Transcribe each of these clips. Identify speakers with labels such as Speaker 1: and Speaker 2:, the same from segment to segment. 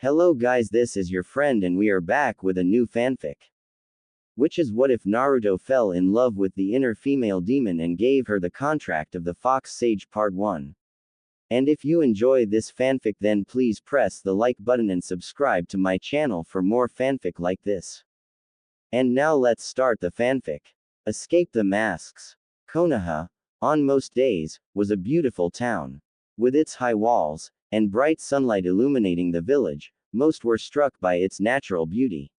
Speaker 1: Hello guys, this is your friend and we are back with a new fanfic. Which is what if Naruto fell in love with the inner female demon and gave her the contract of the Fox Sage Part 1. And if you enjoy this fanfic, then please press the like button and subscribe to my channel for more fanfic like this. And now let's start the fanfic. Escape the masks. Konoha, on most days, was a beautiful town. With its high walls, and bright sunlight illuminating the village, most were struck by its natural beauty.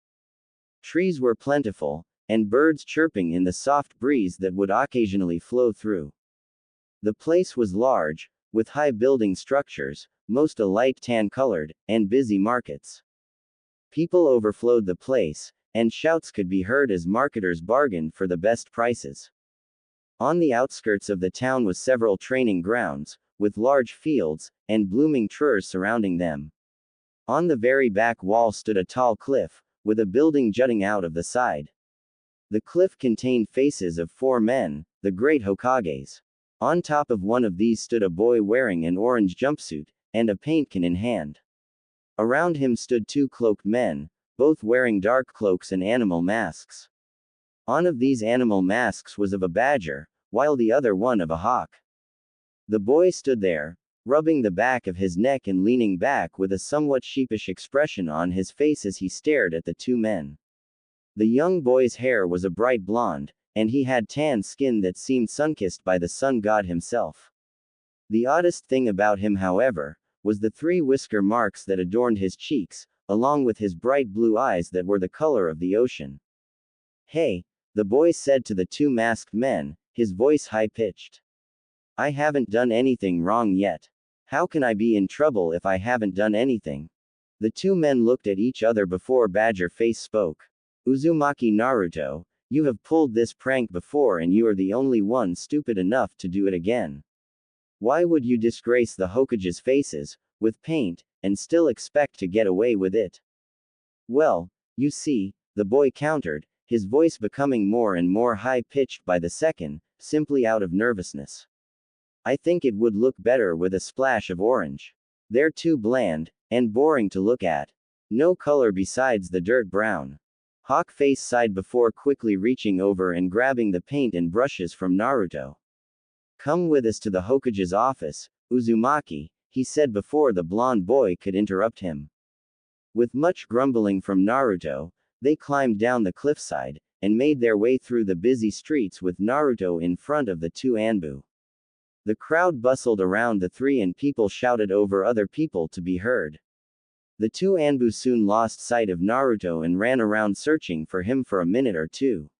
Speaker 1: Trees were plentiful, and birds chirping in the soft breeze that would occasionally flow through. The place was large, with high building structures, most a light tan-colored, and busy markets. People overflowed the place, and shouts could be heard as marketers bargained for the best prices. On the outskirts of the town was several training grounds, with large fields, and blooming trees surrounding them. On the very back wall stood a tall cliff, with a building jutting out of the side. The cliff contained faces of 4 men, the great Hokages. On top of one of these stood a boy wearing an orange jumpsuit, and a paint can in hand. Around him stood 2 cloaked men, both wearing dark cloaks and animal masks. One of these animal masks was of a badger, while the other one of a hawk. The boy stood there, rubbing the back of his neck and leaning back with a somewhat sheepish expression on his face as he stared at the 2 men. The young boy's hair was a bright blonde, and he had tan skin that seemed sun-kissed by the sun god himself. The oddest thing about him, however, was the 3 whisker marks that adorned his cheeks, along with his bright blue eyes that were the color of the ocean. "Hey," the boy said to the 2 masked men, his voice high-pitched. "I haven't done anything wrong yet. How can I be in trouble if I haven't done anything?" The 2 men looked at each other before Badger Face spoke. "Uzumaki Naruto, you have pulled this prank before and you are the only one stupid enough to do it again. Why would you disgrace the Hokage's faces, with paint, and still expect to get away with it?" "Well, you see," the boy countered, his voice becoming more and more high-pitched by the second, simply out of nervousness. "I think it would look better with a splash of orange. They're too bland, and boring to look at. No color besides the dirt brown." Hawk Face sighed before quickly reaching over and grabbing the paint and brushes from Naruto. "Come with us to the Hokage's office, Uzumaki," he said before the blonde boy could interrupt him. With much grumbling from Naruto, they climbed down the cliffside, and made their way through the busy streets with Naruto in front of the 2 Anbu. The crowd bustled around the 3 and people shouted over other people to be heard. The 2 Anbu soon lost sight of Naruto and ran around searching for him for a minute or 2.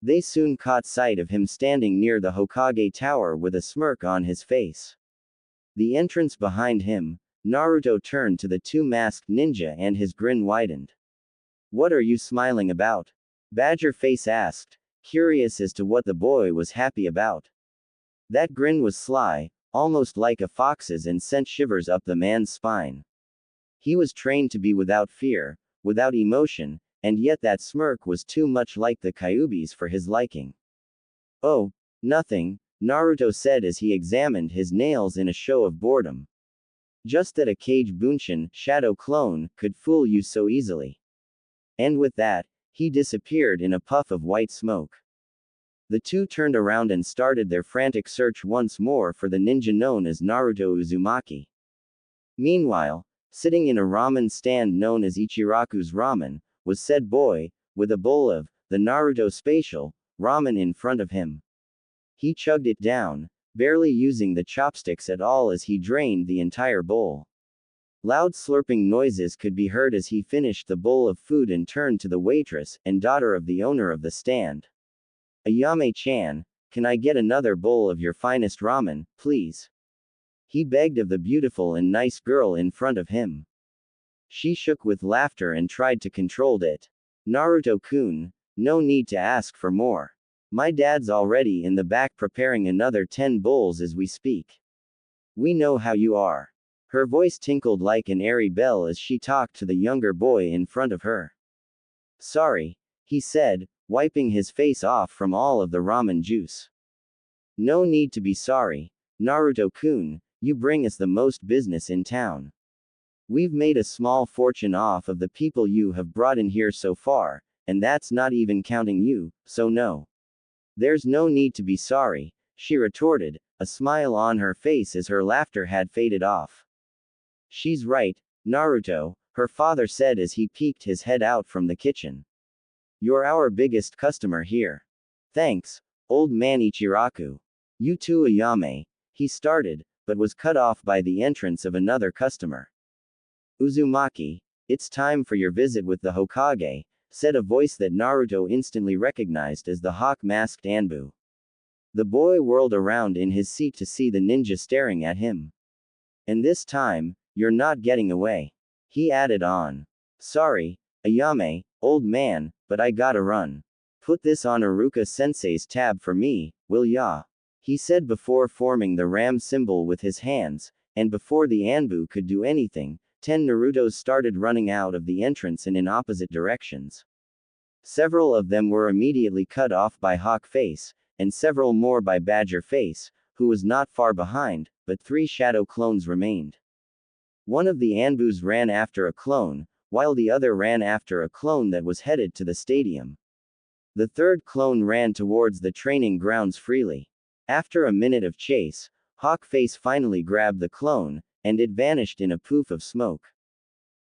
Speaker 1: They soon caught sight of him standing near the Hokage tower with a smirk on his face. The entrance behind him, Naruto turned to the 2 masked ninja and his grin widened. "What are you smiling about?" Badger Face asked, curious as to what the boy was happy about. That grin was sly, almost like a fox's, and sent shivers up the man's spine. He was trained to be without fear, without emotion, and yet that smirk was too much like the Kyuubi's for his liking. "Oh, nothing," Naruto said as he examined his nails in a show of boredom. "Just that a Kage Bunshin, shadow clone, could fool you so easily." And with that, he disappeared in a puff of white smoke. The 2 turned around and started their frantic search once more for the ninja known as Naruto Uzumaki. Meanwhile, sitting in a ramen stand known as Ichiraku's Ramen, was said boy, with a bowl of the Naruto Special ramen in front of him. He chugged it down, barely using the chopsticks at all as he drained the entire bowl. Loud slurping noises could be heard as he finished the bowl of food and turned to the waitress and daughter of the owner of the stand. "Ayame-chan, can I get another bowl of your finest ramen, please?" he begged of the beautiful and nice girl in front of him. She shook with laughter and tried to control it. "Naruto-kun, no need to ask for more. My dad's already in the back preparing another 10 bowls as we speak. We know how you are." Her voice tinkled like an airy bell as she talked to the younger boy in front of her. "Sorry," he said, wiping his face off from all of the ramen juice. "No need to be sorry, Naruto-kun, you bring us the most business in town." We've made a small fortune off of the people you have brought in here so far, and that's not even counting you, so no. There's no need to be sorry, she retorted, a smile on her face as her laughter had faded off. She's right, Naruto, her father said as he peeked his head out from the kitchen. You're our biggest customer here. Thanks, old man Ichiraku. You too, Ayame. He started, but was cut off by the entrance of another customer. Uzumaki, it's time for your visit with the Hokage, said a voice that Naruto instantly recognized as the hawk-masked Anbu. The boy whirled around in his seat to see the ninja staring at him. And this time, you're not getting away. He added on. Sorry, Ayame, old man, but I gotta run. Put this on Iruka-sensei's tab for me, will ya? He said before forming the ram symbol with his hands, and before the Anbu could do anything, 10 Narutos started running out of the entrance and in opposite directions. Several of them were immediately cut off by Hawk Face, and several more by Badger Face, who was not far behind, but 3 shadow clones remained. One of the Anbus ran after a clone, while the other ran after a clone that was headed to the stadium. The third clone ran towards the training grounds freely. After a minute of chase, Hawk Face finally grabbed the clone, and it vanished in a poof of smoke.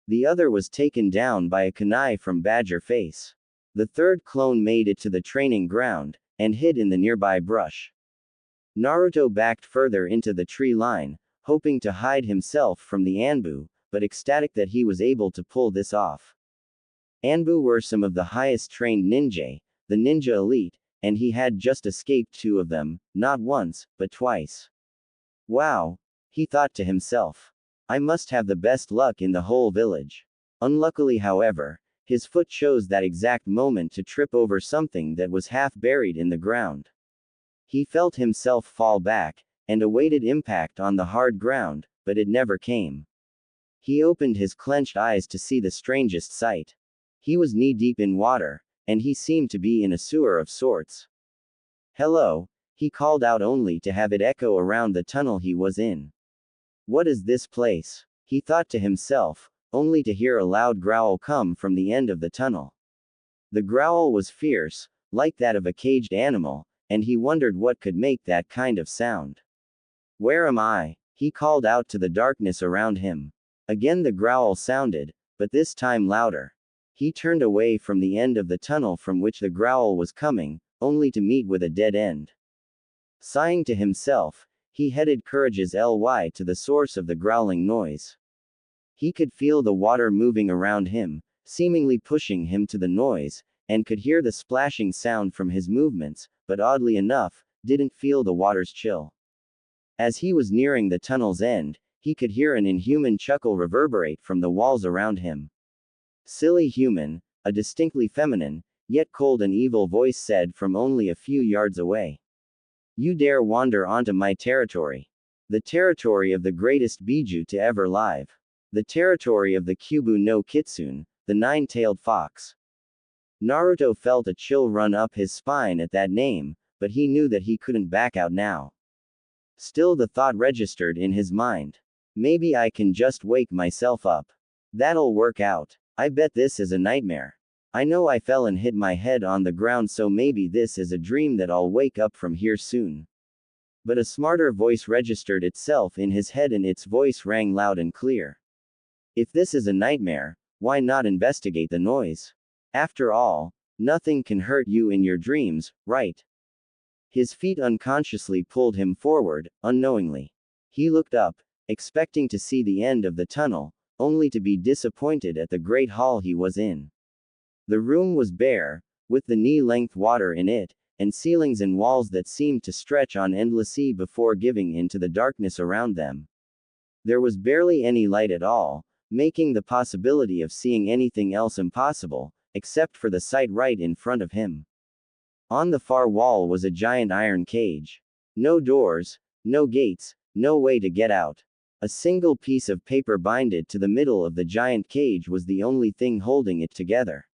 Speaker 1: The other was taken down by a kunai from Badger Face. The third clone made it to the training ground, and hid in the nearby brush. Naruto backed further into the tree line, hoping to hide himself from the Anbu, but ecstatic that he was able to pull this off. Anbu were some of the highest trained ninja, the ninja elite, and he had just escaped 2 of them, not once, but twice. Wow, he thought to himself. I must have the best luck in the whole village. Unluckily, however, his foot chose that exact moment to trip over something that was half buried in the ground. He felt himself fall back, and awaited impact on the hard ground, but it never came. He opened his clenched eyes to see the strangest sight. He was knee-deep in water, and he seemed to be in a sewer of sorts. Hello, he called out only to have it echo around the tunnel he was in. What is this place? He thought to himself, only to hear a loud growl come from the end of the tunnel. The growl was fierce, like that of a caged animal, and he wondered what could make that kind of sound. Where am I? He called out to the darkness around him. Again the growl sounded, but this time louder. He turned away from the end of the tunnel from which the growl was coming, only to meet with a dead end. Sighing to himself, he headed courageous ly to the source of the growling noise. He could feel the water moving around him, seemingly pushing him to the noise, and could hear the splashing sound from his movements, but oddly enough, didn't feel the water's chill. As he was nearing the tunnel's end, he could hear an inhuman chuckle reverberate from the walls around him. Silly human, a distinctly feminine, yet cold and evil voice said from only a few yards away. You dare wander onto my territory. The territory of the greatest Biju to ever live. The territory of the Kyubu no Kitsune, the 9-tailed fox. Naruto felt a chill run up his spine at that name, but he knew that he couldn't back out now. Still the thought registered in his mind. Maybe I can just wake myself up. That'll work out. I bet this is a nightmare. I know I fell and hit my head on the ground, so maybe this is a dream that I'll wake up from here soon. But a smarter voice registered itself in his head, and its voice rang loud and clear. If this is a nightmare, why not investigate the noise? After all, nothing can hurt you in your dreams, right? His feet unconsciously pulled him forward, unknowingly. He looked up, expecting to see the end of the tunnel, only to be disappointed at the great hall he was in. The room was bare, with the knee-length water in it, and ceilings and walls that seemed to stretch on endlessly before giving in to the darkness around them. There was barely any light at all, making the possibility of seeing anything else impossible, except for the sight right in front of him. On the far wall was a giant iron cage. No doors, no gates, no way to get out. A single piece of paper binded to the middle of the giant cage was the only thing holding it together.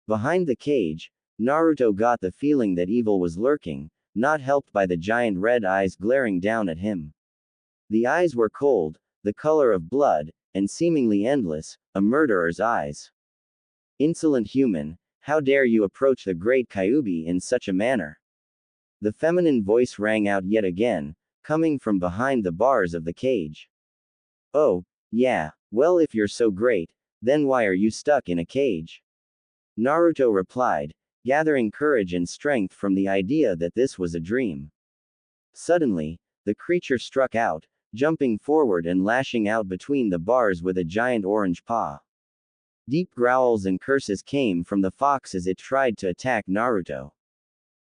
Speaker 1: Behind the cage, Naruto got the feeling that evil was lurking, not helped by the giant red eyes glaring down at him. The eyes were cold, the color of blood, and seemingly endless, a murderer's eyes. Insolent human, how dare you approach the great Kyuubi in such a manner? The feminine voice rang out yet again, coming from behind the bars of the cage. Oh, yeah, well, if you're so great, then why are you stuck in a cage? Naruto replied, gathering courage and strength from the idea that this was a dream. Suddenly, the creature struck out, jumping forward and lashing out between the bars with a giant orange paw. Deep growls and curses came from the fox as it tried to attack Naruto.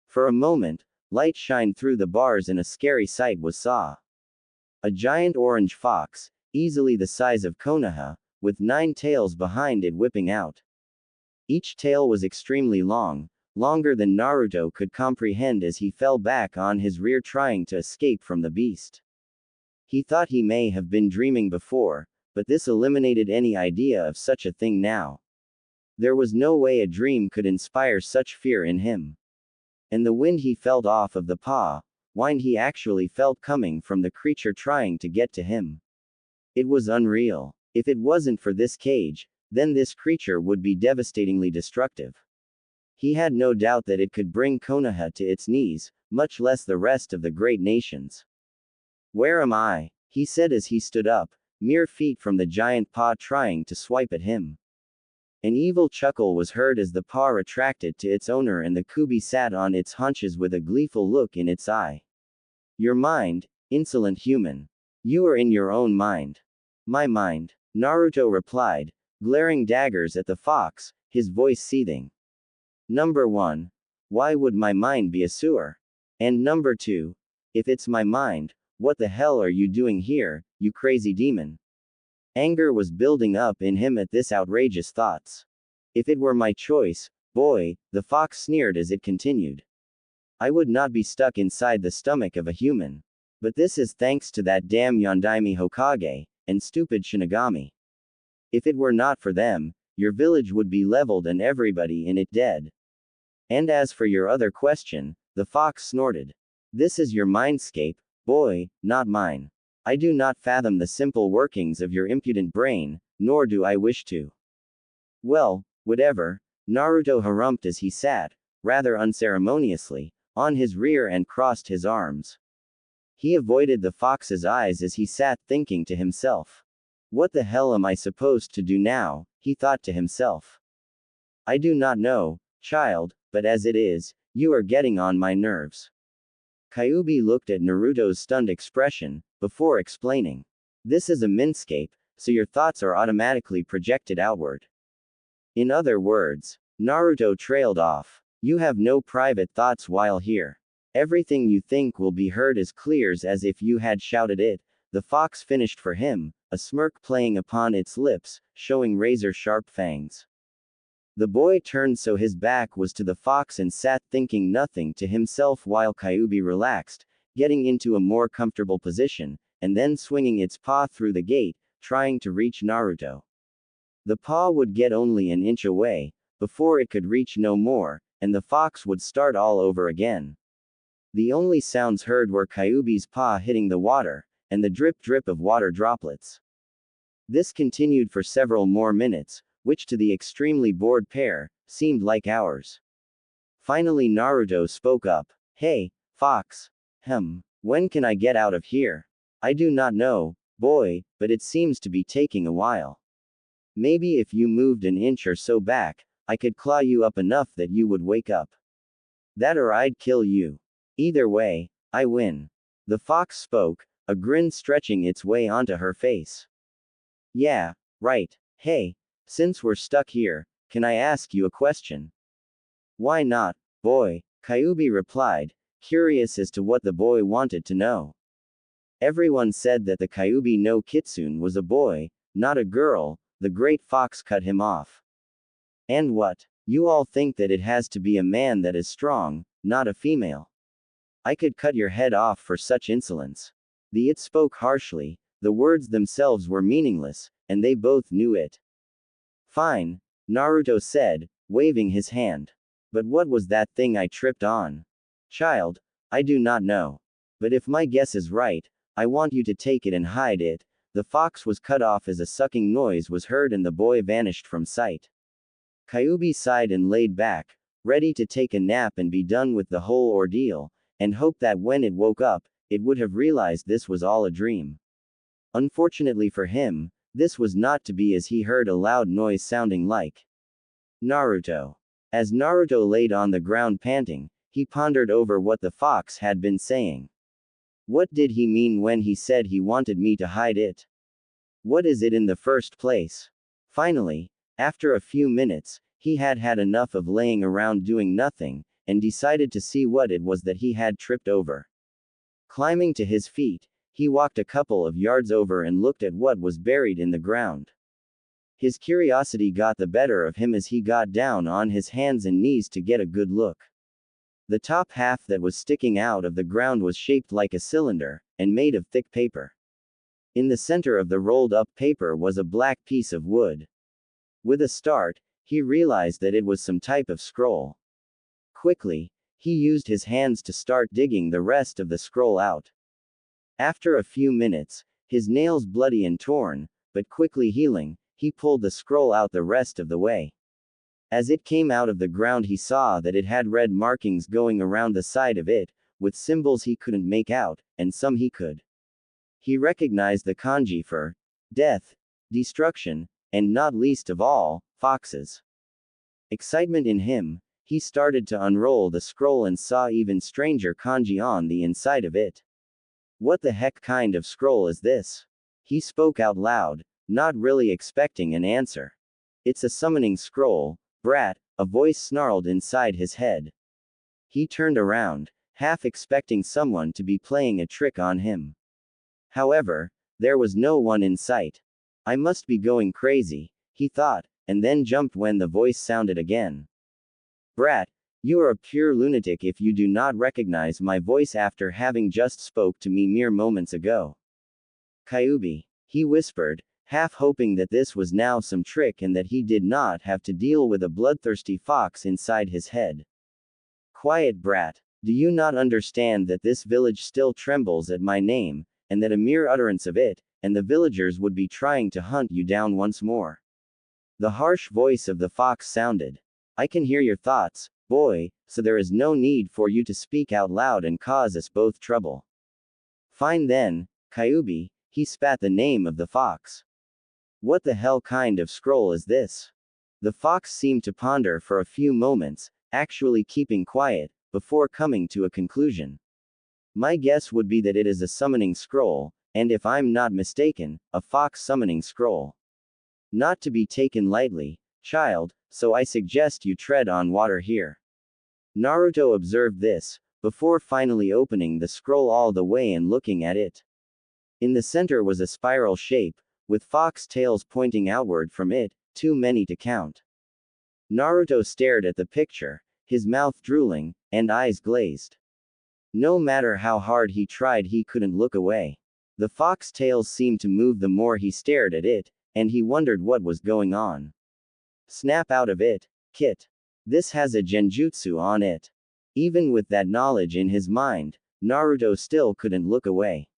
Speaker 1: For a moment, light shined through the bars and a scary sight was saw. A giant orange fox, easily the size of Konoha, with 9 tails behind it whipping out. Each tail was extremely long, longer than Naruto could comprehend as he fell back on his rear trying to escape from the beast. He thought he may have been dreaming before, but this eliminated any idea of such a thing now. There was no way a dream could inspire such fear in him. And the wind he felt off of the paw, wind he actually felt coming from the creature trying to get to him. It was unreal. If it wasn't for this cage, then this creature would be devastatingly destructive. He had no doubt that it could bring Konoha to its knees, much less the rest of the great nations. Where am I? He said as he stood up, mere feet from the giant paw trying to swipe at him. An evil chuckle was heard as the paw retracted to its owner and the Kyuubi sat on its haunches with a gleeful look in its eye. Your mind, insolent human. You are in your own mind. My mind, Naruto replied, glaring daggers at the fox, his voice seething. Number 1. Why would my mind be a sewer? And number 2. If it's my mind, what the hell are you doing here, you crazy demon? Anger was building up in him at this outrageous thoughts. If it were my choice, boy, the fox sneered as it continued. I would not be stuck inside the stomach of a human. But this is thanks to that damn Yondaime Hokage, and stupid Shinigami. If it were not for them, your village would be leveled and everybody in it dead. And as for your other question, the fox snorted. This is your mindscape, boy, not mine. I do not fathom the simple workings of your impudent brain, nor do I wish to. Well, whatever, Naruto harumphed as he sat, rather unceremoniously, on his rear and crossed his arms. He avoided the fox's eyes as he sat thinking to himself. What the hell am I supposed to do now, he thought to himself. I do not know, child, but as it is, you are getting on my nerves. Kyuubi looked at Naruto's stunned expression, before explaining. This is a mindscape, so your thoughts are automatically projected outward. In other words, Naruto trailed off. You have no private thoughts while here. Everything you think will be heard as clear as if you had shouted it, the fox finished for him, a smirk playing upon its lips, showing razor-sharp fangs. The boy turned so his back was to the fox and sat thinking nothing to himself while Kyuubi relaxed, getting into a more comfortable position, and then swinging its paw through the gate, trying to reach Naruto. The paw would get only an inch away, before it could reach no more, and the fox would start all over again. The only sounds heard were Kyuubi's paw hitting the water, and the drip-drip of water droplets. This continued for several more minutes, which to the extremely bored pair, seemed like hours. Finally Naruto spoke up. Hey, fox. When can I get out of here? I do not know, boy, but it seems to be taking a while. Maybe if you moved an inch or so back, I could claw you up enough that you would wake up. That or I'd kill you. Either way, I win. The fox spoke, a grin stretching its way onto her face. Yeah, right. Hey, since we're stuck here, can I ask you a question? Why not, boy? Kyuubi replied, curious as to what the boy wanted to know. Everyone said that the Kyuubi no Kitsune was a boy, not a girl. The great fox cut him off. And what? You all think that it has to be a man that is strong, not a female. I could cut your head off for such insolence. The it spoke harshly, the words themselves were meaningless, and they both knew it. Fine, Naruto said, waving his hand. But what was that thing I tripped on? Child, I do not know. But if my guess is right, I want you to take it and hide it, the fox was cut off as a sucking noise was heard and the boy vanished from sight. Kyuubi sighed and laid back, ready to take a nap and be done with the whole ordeal, and hoped that when it woke up, it would have realized this was all a dream. Unfortunately for him, this was not to be, as he heard a loud noise sounding like Naruto. As Naruto laid on the ground panting, he pondered over what the fox had been saying. What did he mean when he said he wanted me to hide it? What is it in the first place? Finally, after a few minutes, he had had enough of laying around doing nothing, and decided to see what it was that he had tripped over. Climbing to his feet, he walked a couple of yards over and looked at what was buried in the ground. His curiosity got the better of him as he got down on his hands and knees to get a good look. The top half that was sticking out of the ground was shaped like a cylinder, and made of thick paper. In the center of the rolled-up paper was a black piece of wood. With a start, he realized that it was some type of scroll. Quickly, he used his hands to start digging the rest of the scroll out. After a few minutes, his nails bloody and torn, but quickly healing, he pulled the scroll out the rest of the way. As it came out of the ground, he saw that it had red markings going around the side of it, with symbols he couldn't make out, and some he could. He recognized the kanji for death, destruction, and not least of all, foxes. Excitement in him, he started to unroll the scroll and saw even stranger kanji on the inside of it. What the heck kind of scroll is this? He spoke out loud, not really expecting an answer. It's a summoning scroll, brat, a voice snarled inside his head. He turned around, half expecting someone to be playing a trick on him. However, there was no one in sight. I must be going crazy, he thought, and then jumped when the voice sounded again. Brat, you are a pure lunatic if you do not recognize my voice after having just spoke to me mere moments ago. Kyuubi, he whispered, half hoping that this was now some trick and that he did not have to deal with a bloodthirsty fox inside his head. Quiet, brat. Do you not understand that this village still trembles at my name, and that a mere utterance of it, and the villagers would be trying to hunt you down once more? The harsh voice of the fox sounded. I can hear your thoughts, boy, so there is no need for you to speak out loud and cause us both trouble. Fine then, Kyuubi, he spat the name of the fox. What the hell kind of scroll is this? The fox seemed to ponder for a few moments, actually keeping quiet, before coming to a conclusion. My guess would be that it is a summoning scroll, and if I'm not mistaken, a fox summoning scroll. Not to be taken lightly, child, so I suggest you tread on water here. Naruto observed this, before finally opening the scroll all the way and looking at it. In the center was a spiral shape, with fox tails pointing outward from it, too many to count. Naruto stared at the picture, his mouth drooling, and eyes glazed. No matter how hard he tried, he couldn't look away. The fox tails seemed to move the more he stared at it, and he wondered what was going on. Snap out of it, Kit. This has a genjutsu on it. Even with that knowledge in his mind, Naruto still couldn't look away.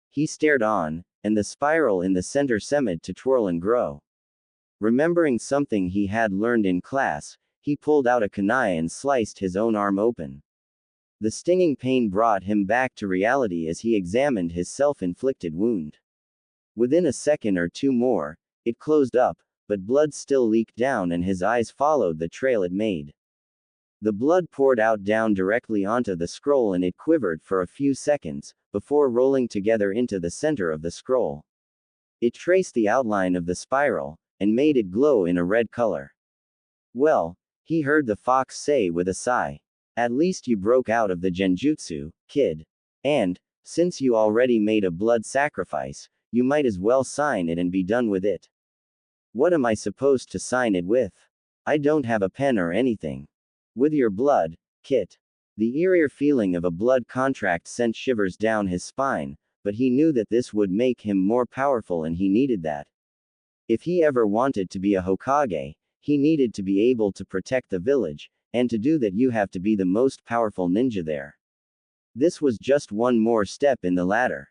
Speaker 1: He stared on, and the spiral in the center seemed to twirl and grow. Remembering something he had learned in class, he pulled out a kunai and sliced his own arm open. The stinging pain brought him back to reality as he examined his self-inflicted wound. Within a second or two more, it closed up, but blood still leaked down and his eyes followed the trail it made. The blood poured out down directly onto the scroll and it quivered for a few seconds, before rolling together into the center of the scroll. It traced the outline of the spiral, and made it glow in a red color. Well, he heard the fox say with a sigh. At least you broke out of the genjutsu, kid. And, since you already made a blood sacrifice, you might as well sign it and be done with it. What am I supposed to sign it with? I don't have a pen or anything. With your blood, Kit. The eerie feeling of a blood contract sent shivers down his spine, but he knew that this would make him more powerful and he needed that. If he ever wanted to be a Hokage, he needed to be able to protect the village, and to do that you have to be the most powerful ninja there. This was just one more step in the ladder.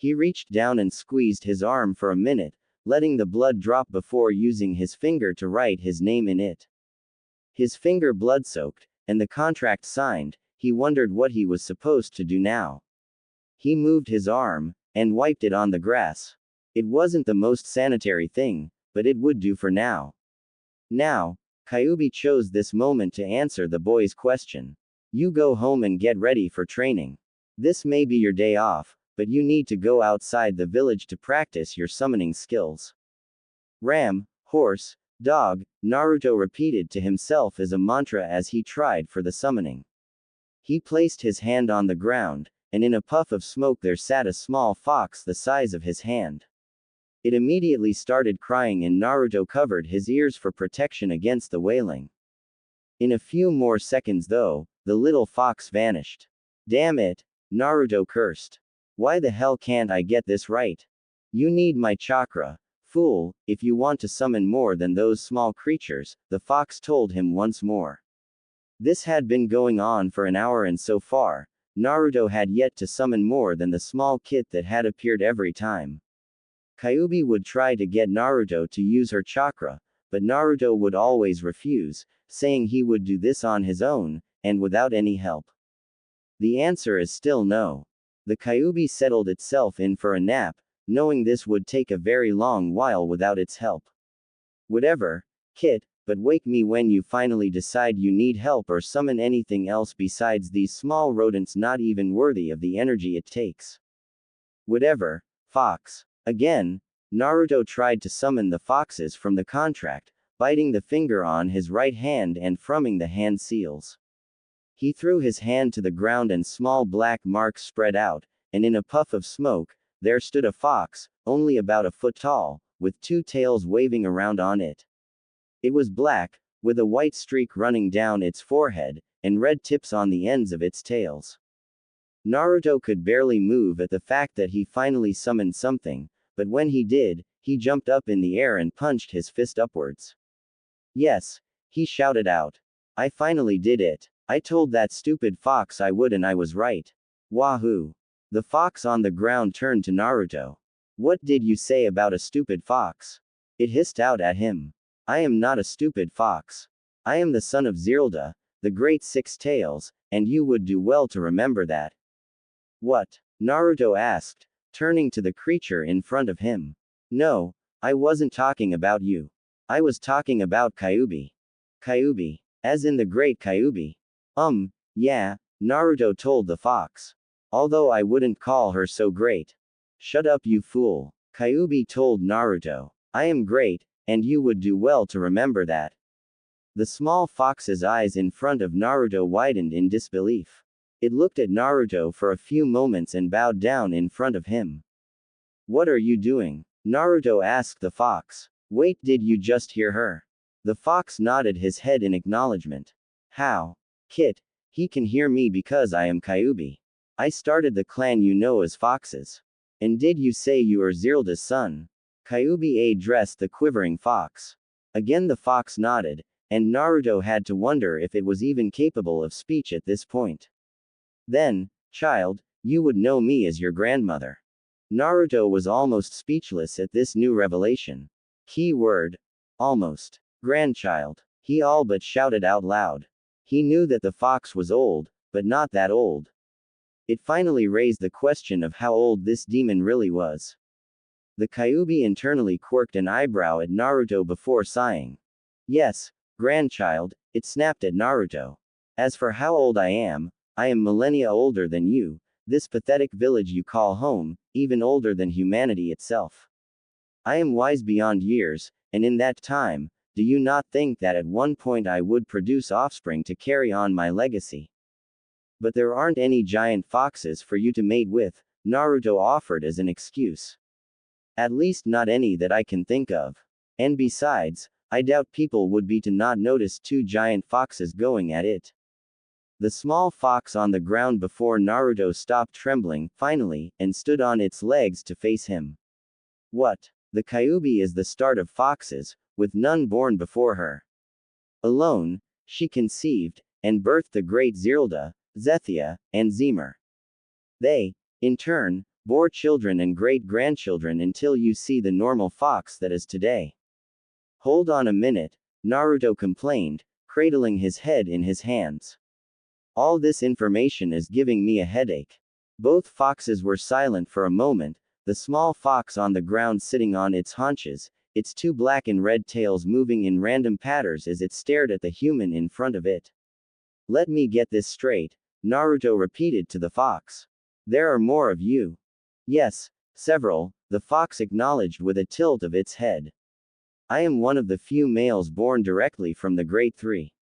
Speaker 1: He reached down and squeezed his arm for a minute, letting the blood drop before using his finger to write his name in it. His finger blood-soaked, and the contract signed, he wondered what he was supposed to do now. He moved his arm, and wiped it on the grass. It wasn't the most sanitary thing, but it would do for now. Now, Kyubi chose this moment to answer the boy's question. You go home and get ready for training. This may be your day off, but you need to go outside the village to practice your summoning skills. Ram, horse, dog, Naruto repeated to himself as a mantra as he tried for the summoning. He placed his hand on the ground, and in a puff of smoke there sat a small fox the size of his hand. It immediately started crying and Naruto covered his ears for protection against the wailing. In a few more seconds though, the little fox vanished. Damn it! Naruto cursed. Why the hell can't I get this right? You need my chakra, fool, if you want to summon more than those small creatures, the fox told him once more. This had been going on for an hour and so far, Naruto had yet to summon more than the small kit that had appeared every time. Kyubi would try to get Naruto to use her chakra, but Naruto would always refuse, saying he would do this on his own, and without any help. The answer is still no. The Kyubi settled itself in for a nap, knowing this would take a very long while without its help. Whatever, Kit, but wake me when you finally decide you need help or summon anything else besides these small rodents not even worthy of the energy it takes. Whatever, Fox. Again, Naruto tried to summon the foxes from the contract, biting the finger on his right hand and frumming the hand seals. He threw his hand to the ground and small black marks spread out, and in a puff of smoke, there stood a fox, only about a foot tall, with two tails waving around on it. It was black, with a white streak running down its forehead, and red tips on the ends of its tails. Naruto could barely move at the fact that he finally summoned something, but when he did, he jumped up in the air and punched his fist upwards. Yes, he shouted out. I finally did it. I told that stupid fox I would and I was right. Wahoo! The fox on the ground turned to Naruto. What did you say about a stupid fox? It hissed out at him. I am not a stupid fox. I am the son of Zirlda, the great six tails, and you would do well to remember that. What? Naruto asked, turning to the creature in front of him. No, I wasn't talking about you. I was talking about Kyubi. Kyubi. As in the great Kyubi. Yeah, Naruto told the fox. Although I wouldn't call her so great. Shut up you fool. Kyubi told Naruto. I am great, and you would do well to remember that. The small fox's eyes in front of Naruto widened in disbelief. It looked at Naruto for a few moments and bowed down in front of him. What are you doing? Naruto asked the fox. Wait, did you just hear her? The fox nodded his head in acknowledgement. How? Kit, he can hear me because I am Kyubi. I started the clan you know as foxes. And did you say you are Zirlda's son? Kyubi addressed the quivering fox. Again the fox nodded, and Naruto had to wonder if it was even capable of speech at this point. Then, child, you would know me as your grandmother. Naruto was almost speechless at this new revelation. Key word. Almost. Grandchild. He all but shouted out loud. He knew that the fox was old, but not that old. It finally raised the question of how old this demon really was. The Kyubi internally quirked an eyebrow at Naruto before sighing. Yes, grandchild, it snapped at Naruto. As for how old I am millennia older than you, this pathetic village you call home, even older than humanity itself. I am wise beyond years, and in that time, do you not think that at one point I would produce offspring to carry on my legacy? But there aren't any giant foxes for you to mate with, Naruto offered as an excuse. At least not any that I can think of. And besides, I doubt people would be to not notice two giant foxes going at it. The small fox on the ground before Naruto stopped trembling, finally, and stood on its legs to face him. What? The Kyubi is the start of foxes, with none born before her. Alone, she conceived, and birthed the great Zirlda, Zethia, and Zemer. They, in turn, bore children and great-grandchildren until you see the normal fox that is today. Hold on a minute, Naruto complained, cradling his head in his hands. All this information is giving me a headache. Both foxes were silent for a moment, the small fox on the ground sitting on its haunches, its two black and red tails moving in random patterns as it stared at the human in front of it. Let me get this straight, Naruto repeated to the fox. There are more of you. Yes, several, the fox acknowledged with a tilt of its head. I am one of the few males born directly from the Great Three.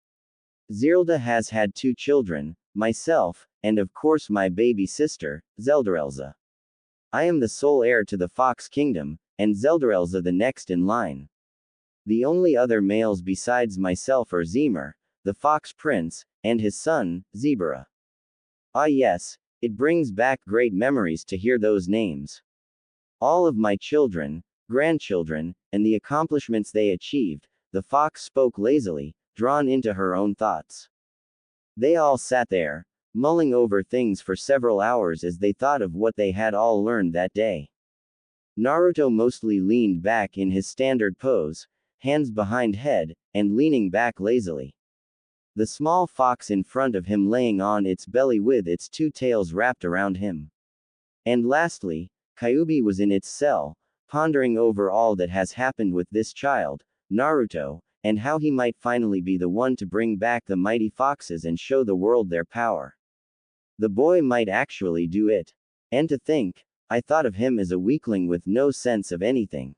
Speaker 1: Zelda has had 2 children, myself, and of course my baby sister, Zeldarelza. I am the sole heir to the Fox Kingdom, and Zeldarelza the next in line. The only other males besides myself are Zemer, the Fox Prince, and his son, Zebra. Ah yes, it brings back great memories to hear those names. All of my children, grandchildren, and the accomplishments they achieved, the fox spoke lazily, drawn into her own thoughts. They all sat there, mulling over things for several hours as they thought of what they had all learned that day. Naruto mostly leaned back in his standard pose, hands behind head, and leaning back lazily. The small fox in front of him laying on its belly with its 2 tails wrapped around him. And lastly, Kyuubi was in its cell, pondering over all that has happened with this child, Naruto, and how he might finally be the one to bring back the mighty foxes and show the world their power. The boy might actually do it. And to think, I thought of him as a weakling with no sense of anything.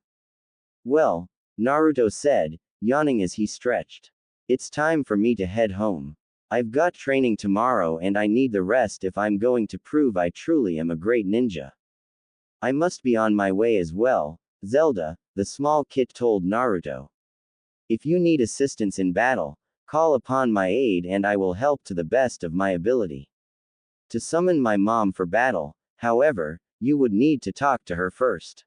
Speaker 1: Well, Naruto said, yawning as he stretched. It's time for me to head home. I've got training tomorrow and I need the rest if I'm going to prove I truly am a great ninja. I must be on my way as well, Zelda, the small kid told Naruto. If you need assistance in battle, call upon my aid and I will help to the best of my ability. To summon my mom for battle, however, you would need to talk to her first.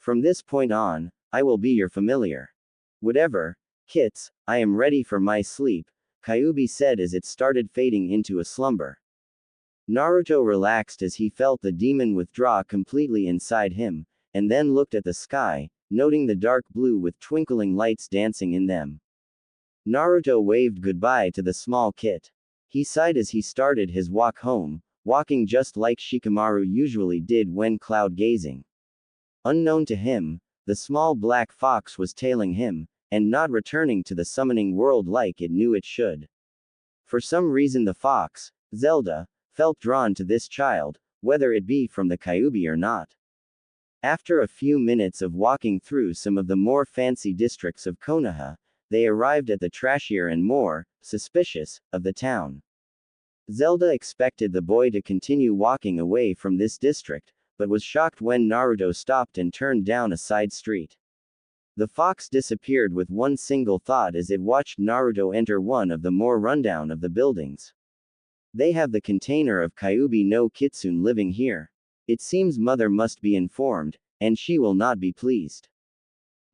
Speaker 1: From this point on, I will be your familiar. Whatever, kits, I am ready for my sleep, Kyuubi said as it started fading into a slumber. Naruto relaxed as he felt the demon withdraw completely inside him, and then looked at the sky, noting the dark blue with twinkling lights dancing in them. Naruto waved goodbye to the small kit. He sighed as he started his walk home, walking just like Shikamaru usually did when cloud gazing. Unknown to him, the small black fox was tailing him, and not returning to the summoning world like it knew it should. For some reason the fox, Zelda, felt drawn to this child, whether it be from the Kyuubi or not. After a few minutes of walking through some of the more fancy districts of Konoha, they arrived at the trashier and more suspicious of the town. Zelda expected the boy to continue walking away from this district, but was shocked when Naruto stopped and turned down a side street. The fox disappeared with one single thought as it watched Naruto enter one of the more rundown of the buildings. They have the container of Kyuubi no Kitsune living here. It seems mother must be informed, and she will not be pleased.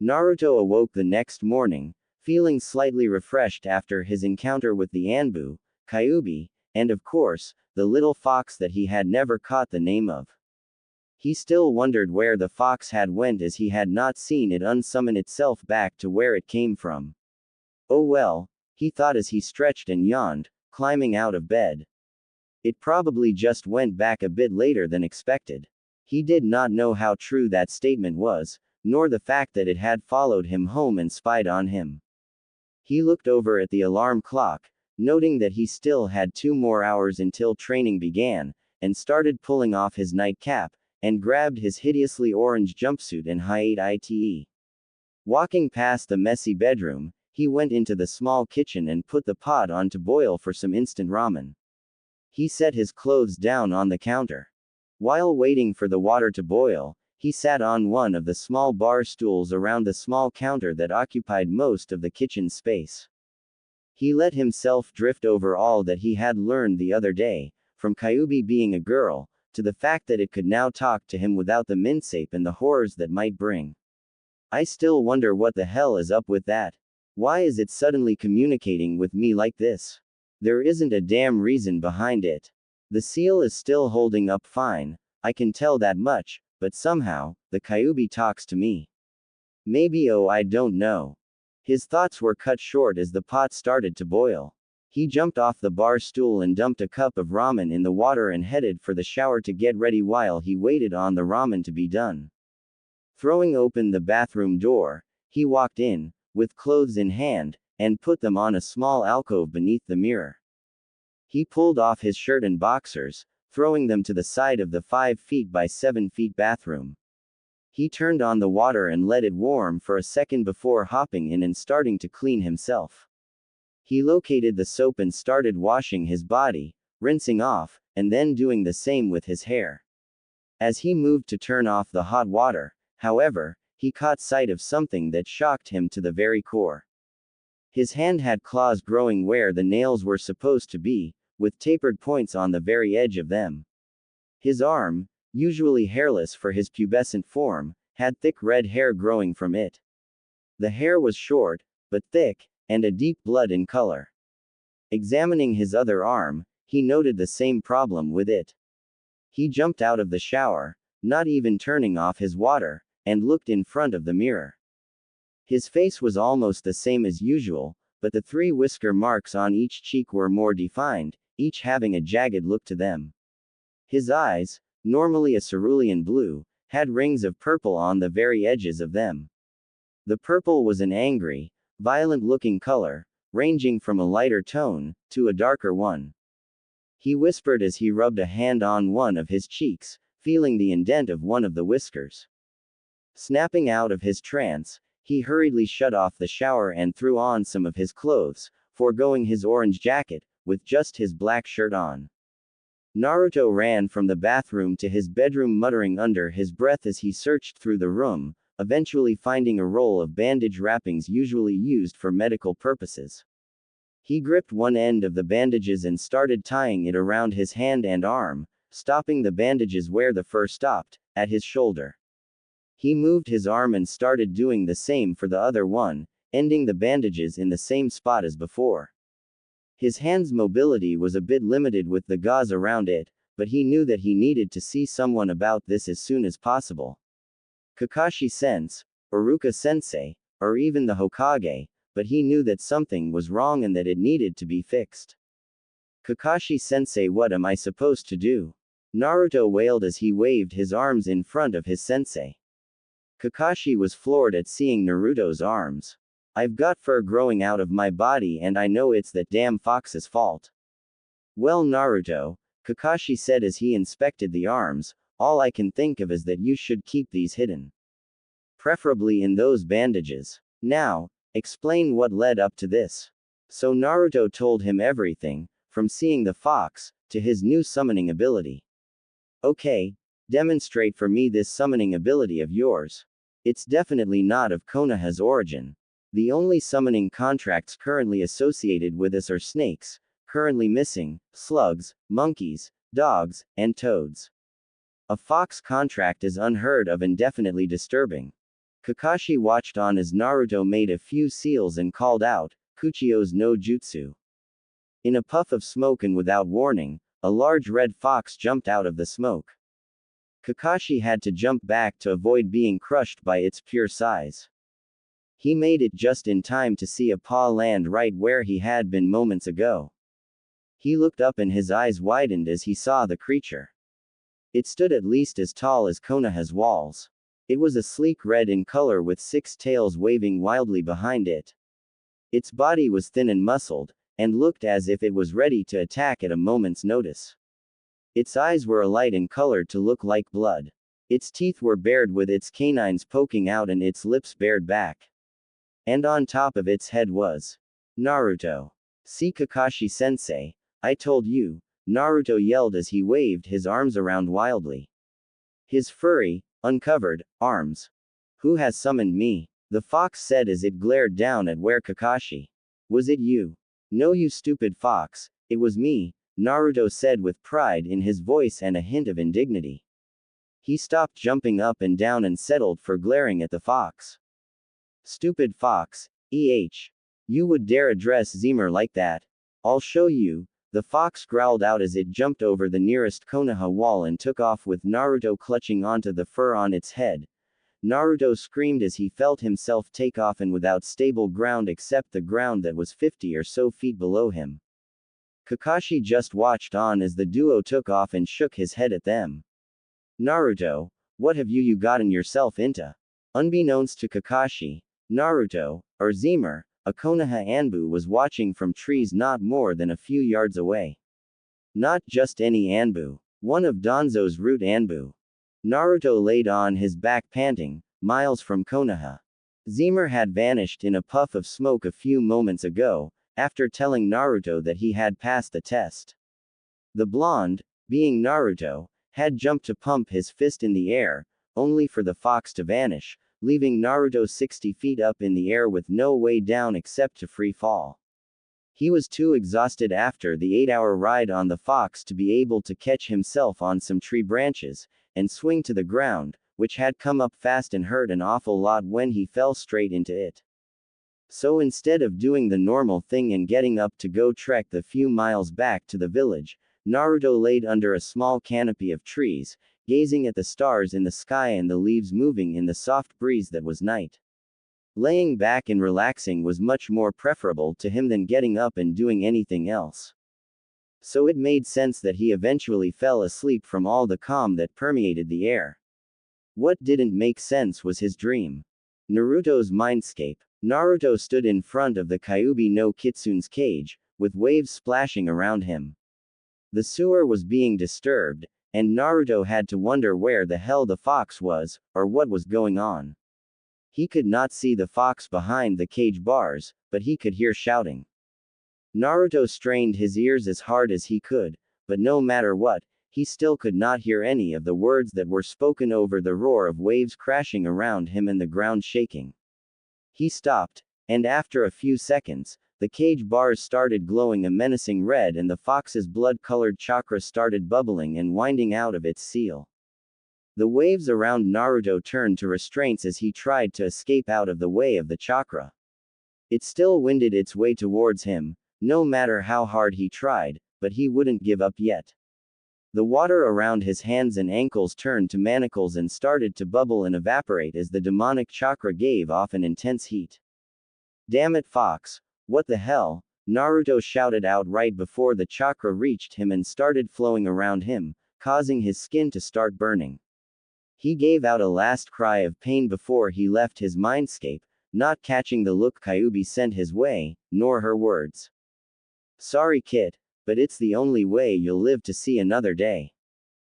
Speaker 1: Naruto awoke the next morning, feeling slightly refreshed after his encounter with the Anbu, Kyuubi, and of course, the little fox that he had never caught the name of. He still wondered where the fox had went as he had not seen it unsummon itself back to where it came from. Oh well, he thought as he stretched and yawned, climbing out of bed. It probably just went back a bit later than expected. He did not know how true that statement was, nor the fact that it had followed him home and spied on him. He looked over at the alarm clock, noting that he still had 2 more hours until training began, and started pulling off his nightcap, and grabbed his hideously orange jumpsuit and hiatus ite. Walking past the messy bedroom, he went into the small kitchen and put the pot on to boil for some instant ramen. He set his clothes down on the counter. While waiting for the water to boil, he sat on one of the small bar stools around the small counter that occupied most of the kitchen space. He let himself drift over all that he had learned the other day, from Kyuubi being a girl, to the fact that it could now talk to him without the minsape and the horrors that might bring. I still wonder what the hell is up with that. Why is it suddenly communicating with me like this? There isn't a damn reason behind it. The seal is still holding up fine, I can tell that much, but somehow, the Kyuubi talks to me. Maybe I don't know. His thoughts were cut short as the pot started to boil. He jumped off the bar stool and dumped a cup of ramen in the water and headed for the shower to get ready while he waited on the ramen to be done. Throwing open the bathroom door, he walked in, with clothes in hand, and put them on a small alcove beneath the mirror. He pulled off his shirt and boxers, throwing them to the side of the 5 feet by 7 feet bathroom. He turned on the water and let it warm for a second before hopping in and starting to clean himself. He located the soap and started washing his body, rinsing off, and then doing the same with his hair. As he moved to turn off the hot water, however, he caught sight of something that shocked him to the very core. His hand had claws growing where the nails were supposed to be, with tapered points on the very edge of them. His arm, usually hairless for his pubescent form, had thick red hair growing from it. The hair was short, but thick, and a deep blood in color. Examining his other arm, he noted the same problem with it. He jumped out of the shower, not even turning off his water, and looked in front of the mirror. His face was almost the same as usual, but the 3 whisker marks on each cheek were more defined, each having a jagged look to them. His eyes, normally a cerulean blue, had rings of purple on the very edges of them. The purple was an angry, violent-looking color, ranging from a lighter tone to a darker one. He whispered as he rubbed a hand on one of his cheeks, feeling the indent of one of the whiskers. Snapping out of his trance, he hurriedly shut off the shower and threw on some of his clothes, foregoing his orange jacket, with just his black shirt on. Naruto ran from the bathroom to his bedroom muttering under his breath as he searched through the room, eventually finding a roll of bandage wrappings usually used for medical purposes. He gripped one end of the bandages and started tying it around his hand and arm, stopping the bandages where the fur stopped, at his shoulder. He moved his arm and started doing the same for the other one, ending the bandages in the same spot as before. His hand's mobility was a bit limited with the gauze around it, but he knew that he needed to see someone about this as soon as possible. Kakashi-sense, Iruka-sensei, or even the Hokage, but he knew that something was wrong and that it needed to be fixed. Kakashi-sensei, what am I supposed to do? Naruto wailed as he waved his arms in front of his sensei. Kakashi was floored at seeing Naruto's arms. I've got fur growing out of my body and I know it's that damn fox's fault. Well, Naruto, Kakashi said as he inspected the arms, all I can think of is that you should keep these hidden. Preferably in those bandages. Now, explain what led up to this. So Naruto told him everything, from seeing the fox, to his new summoning ability. Okay, demonstrate for me this summoning ability of yours. It's definitely not of Konoha's origin. The only summoning contracts currently associated with us are snakes, currently missing, slugs, monkeys, dogs, and toads. A fox contract is unheard of and definitely disturbing. Kakashi watched on as Naruto made a few seals and called out, Kuchio's no jutsu. In a puff of smoke and without warning, a large red fox jumped out of the smoke. Kakashi had to jump back to avoid being crushed by its pure size. He made it just in time to see a paw land right where he had been moments ago. He looked up and his eyes widened as he saw the creature. It stood at least as tall as Konoha's walls. It was a sleek red in color with 6 tails waving wildly behind it. Its body was thin and muscled, and looked as if it was ready to attack at a moment's notice. Its eyes were alight in color to look like blood. Its teeth were bared with its canines poking out and its lips bared back. And on top of its head was Naruto. See Kakashi-sensei, I told you, Naruto yelled as he waved his arms around wildly. His furry, uncovered, arms. Who has summoned me? The fox said as it glared down at where Kakashi. Was it you? No, you stupid fox, it was me, Naruto said with pride in his voice and a hint of indignity. He stopped jumping up and down and settled for glaring at the fox. Stupid fox, You would dare address Zemer like that? I'll show you, The fox growled out as it jumped over the nearest Konoha wall and took off with Naruto clutching onto the fur on its head. Naruto screamed as he felt himself take off and without stable ground except the ground that was 50 or so feet below him. Kakashi just watched on as the duo took off and shook his head at them. Naruto, what have you gotten yourself into? Unbeknownst to Kakashi, Naruto, or Zemer, a Konoha Anbu was watching from trees not more than a few yards away. Not just any Anbu. One of Danzo's root Anbu. Naruto laid on his back panting, miles from Konoha. Zemer had vanished in a puff of smoke a few moments ago, after telling Naruto that he had passed the test. The blonde, being Naruto, had jumped to pump his fist in the air, only for the fox to vanish, leaving Naruto 60 feet up in the air with no way down except to free fall. He was too exhausted after the 8-hour ride on the fox to be able to catch himself on some tree branches, and swing to the ground, which had come up fast and hurt an awful lot when he fell straight into it. So instead of doing the normal thing and getting up to go trek the few miles back to the village, Naruto laid under a small canopy of trees, gazing at the stars in the sky and the leaves moving in the soft breeze that was night. Laying back and relaxing was much more preferable to him than getting up and doing anything else. So it made sense that he eventually fell asleep from all the calm that permeated the air. What didn't make sense was his dream. Naruto's mindscape. Naruto stood in front of the Kyuubi no Kitsune's cage, with waves splashing around him. The sewer was being disturbed, and Naruto had to wonder where the hell the fox was, or what was going on. He could not see the fox behind the cage bars, but he could hear shouting. Naruto strained his ears as hard as he could, but no matter what, he still could not hear any of the words that were spoken over the roar of waves crashing around him and the ground shaking. He stopped, and after a few seconds, the cage bars started glowing a menacing red and the fox's blood-colored chakra started bubbling and winding out of its seal. The waves around Naruto turned to restraints as he tried to escape out of the way of the chakra. It still winded its way towards him, no matter how hard he tried, but he wouldn't give up yet. The water around his hands and ankles turned to manacles and started to bubble and evaporate as the demonic chakra gave off an intense heat. Damn it, Fox! What the hell? Naruto shouted out right before the chakra reached him and started flowing around him, causing his skin to start burning. He gave out a last cry of pain before he left his mindscape, not catching the look Kyuubi sent his way, nor her words. Sorry kid, but it's the only way you'll live to see another day.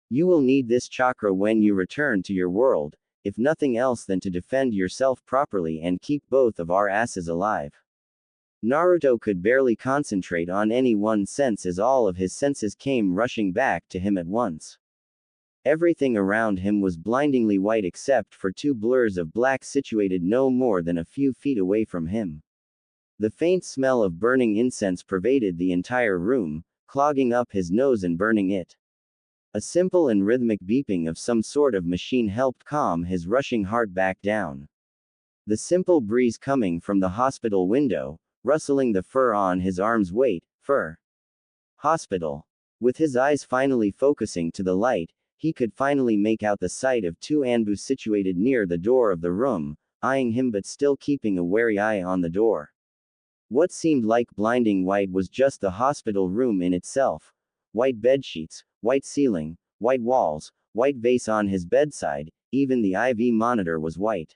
Speaker 1: You will need this chakra when you return to your world, if nothing else than to defend yourself properly and keep both of our asses alive. Naruto could barely concentrate on any one sense as all of his senses came rushing back to him at once. Everything around him was blindingly white except for two blurs of black situated no more than a few feet away from him. The faint smell of burning incense pervaded the entire room, clogging up his nose and burning it. A simple and rhythmic beeping of some sort of machine helped calm his rushing heart back down. The simple breeze coming from the hospital window, rustling the fur on his arms. Wait, fur. Hospital. With his eyes finally focusing to the light, he could finally make out the sight of two Anbu situated near the door of the room, eyeing him but still keeping a wary eye on the door. What seemed like blinding white was just the hospital room in itself. White bedsheets, white ceiling, white walls, white vase on his bedside, even the IV monitor was white.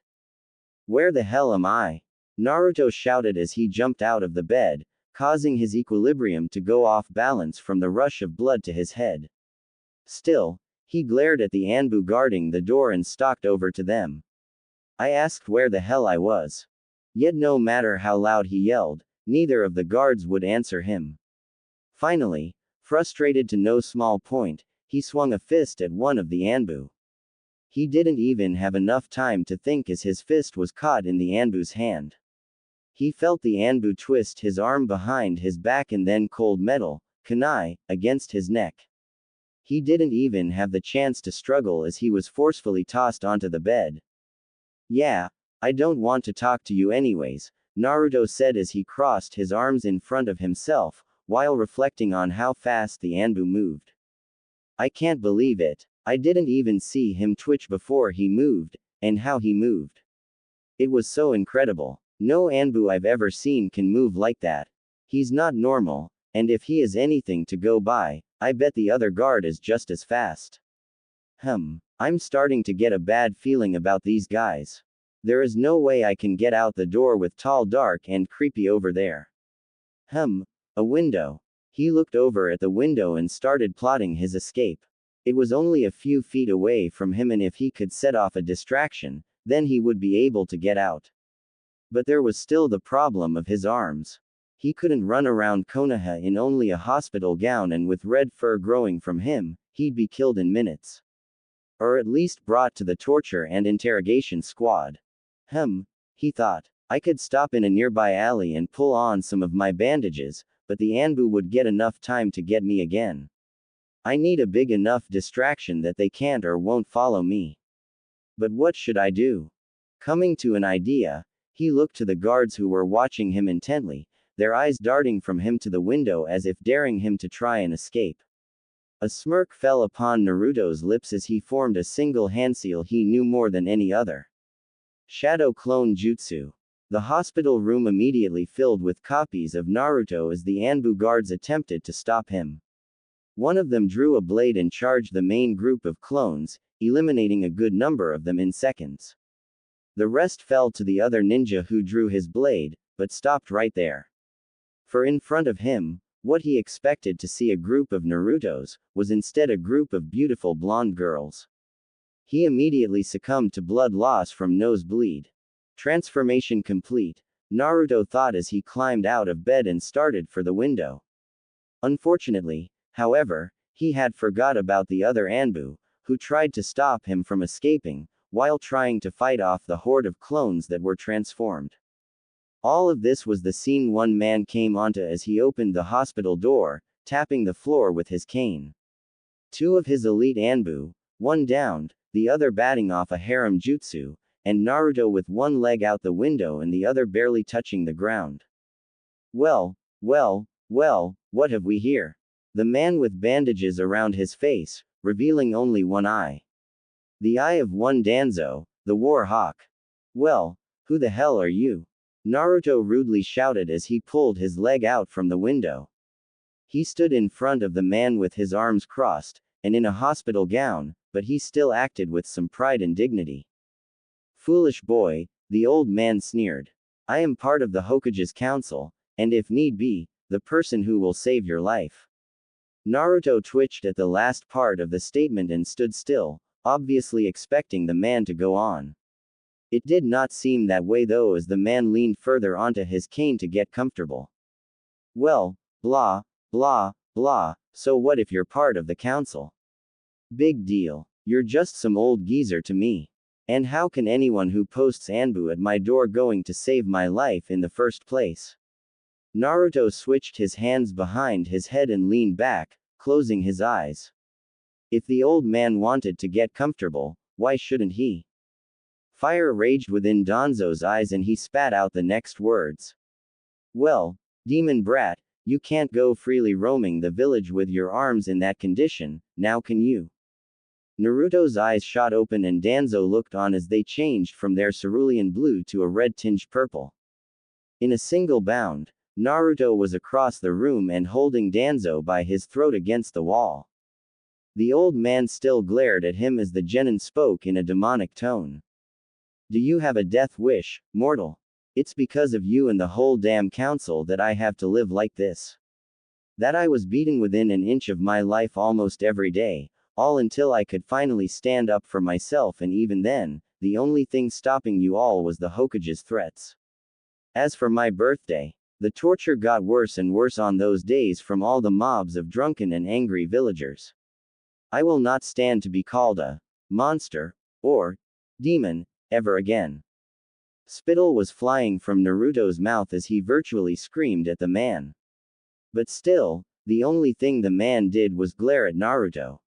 Speaker 1: Where the hell am I? Naruto shouted as he jumped out of the bed, causing his equilibrium to go off balance from the rush of blood to his head. Still, he glared at the Anbu guarding the door and stalked over to them. I asked where the hell I was. Yet no matter how loud he yelled, neither of the guards would answer him. Finally, frustrated to no small point, he swung a fist at one of the Anbu. He didn't even have enough time to think as his fist was caught in the Anbu's hand. He felt the Anbu twist his arm behind his back and then cold metal, kunai, against his neck. He didn't even have the chance to struggle as he was forcefully tossed onto the bed. Yeah, I don't want to talk to you anyways, Naruto said as he crossed his arms in front of himself, while reflecting on how fast the Anbu moved. I can't believe it. I didn't even see him twitch before he moved, and how he moved. It was so incredible. No Anbu I've ever seen can move like that. He's not normal, and if he is anything to go by, I bet the other guard is just as fast. I'm starting to get a bad feeling about these guys. There is no way I can get out the door with tall, dark, and creepy over there. A window. He looked over at the window and started plotting his escape. It was only a few feet away from him, and if he could set off a distraction, then he would be able to get out. But there was still the problem of his arms. He couldn't run around Konoha in only a hospital gown, and with red fur growing from him, he'd be killed in minutes. Or at least brought to the torture and interrogation squad. He thought. I could stop in a nearby alley and pull on some of my bandages, but the Anbu would get enough time to get me again. I need a big enough distraction that they can't or won't follow me. But what should I do? Coming to an idea, he looked to the guards who were watching him intently, their eyes darting from him to the window as if daring him to try and escape. A smirk fell upon Naruto's lips as he formed a single handseal he knew more than any other. Shadow Clone Jutsu. The hospital room immediately filled with copies of Naruto as the Anbu guards attempted to stop him. One of them drew a blade and charged the main group of clones, eliminating a good number of them in seconds. The rest fell to the other ninja who drew his blade, but stopped right there. For in front of him, what he expected to see a group of Narutos, was instead a group of beautiful blonde girls. He immediately succumbed to blood loss from nosebleed. Transformation complete, Naruto thought as he climbed out of bed and started for the window. Unfortunately, however, he had forgot about the other Anbu, who tried to stop him from escaping, while trying to fight off the horde of clones that were transformed. All of this was the scene one man came onto as he opened the hospital door, tapping the floor with his cane. Two of his elite Anbu, one downed, the other batting off a harem jutsu, and Naruto with one leg out the window and the other barely touching the ground. Well, what have we here? The man with bandages around his face, revealing only one eye. The eye of one Danzo, the war hawk. Well, who the hell are you? Naruto rudely shouted as he pulled his leg out from the window. He stood in front of the man with his arms crossed, and in a hospital gown, but he still acted with some pride and dignity. Foolish boy, the old man sneered. I am part of the Hokage's council, and if need be, the person who will save your life. Naruto twitched at the last part of the statement and stood still, obviously expecting the man to go on. It did not seem that way though, as the man leaned further onto his cane to get comfortable. Well, blah, blah, blah, so what if you're part of the council? Big deal. You're just some old geezer to me. And how can anyone who posts Anbu at my door going to save my life in the first place? Naruto switched his hands behind his head and leaned back, closing his eyes. If the old man wanted to get comfortable, why shouldn't he? Fire raged within Danzo's eyes and he spat out the next words. Well, demon brat, you can't go freely roaming the village with your arms in that condition, now can you? Naruto's eyes shot open and Danzo looked on as they changed from their cerulean blue to a red-tinged purple. In a single bound, Naruto was across the room and holding Danzo by his throat against the wall. The old man still glared at him as the genin spoke in a demonic tone. Do you have a death wish, mortal? It's because of you and the whole damn council that I have to live like this. That I was beaten within an inch of my life almost every day, all until I could finally stand up for myself, and even then, the only thing stopping you all was the Hokage's threats. As for my birthday, the torture got worse and worse on those days from all the mobs of drunken and angry villagers. I will not stand to be called a monster or demon ever again. Spittle was flying from Naruto's mouth as he virtually screamed at the man. But still, the only thing the man did was glare at Naruto.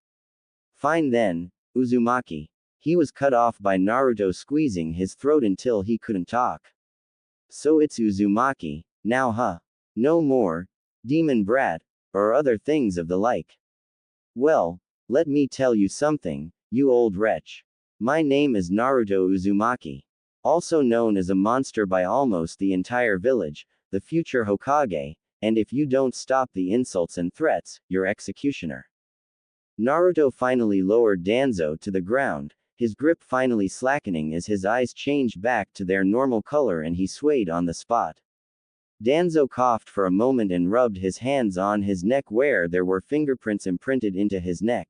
Speaker 1: Fine then, Uzumaki. He was cut off by Naruto squeezing his throat until he couldn't talk. So it's Uzumaki, now huh? No more, demon brat, or other things of the like. Well, let me tell you something, you old wretch. My name is Naruto Uzumaki. Also known as a monster by almost the entire village, the future Hokage, and if you don't stop the insults and threats, your executioner. Naruto finally lowered Danzo to the ground, his grip finally slackening as his eyes changed back to their normal color and he swayed on the spot. Danzo coughed for a moment and rubbed his hands on his neck where there were fingerprints imprinted into his neck.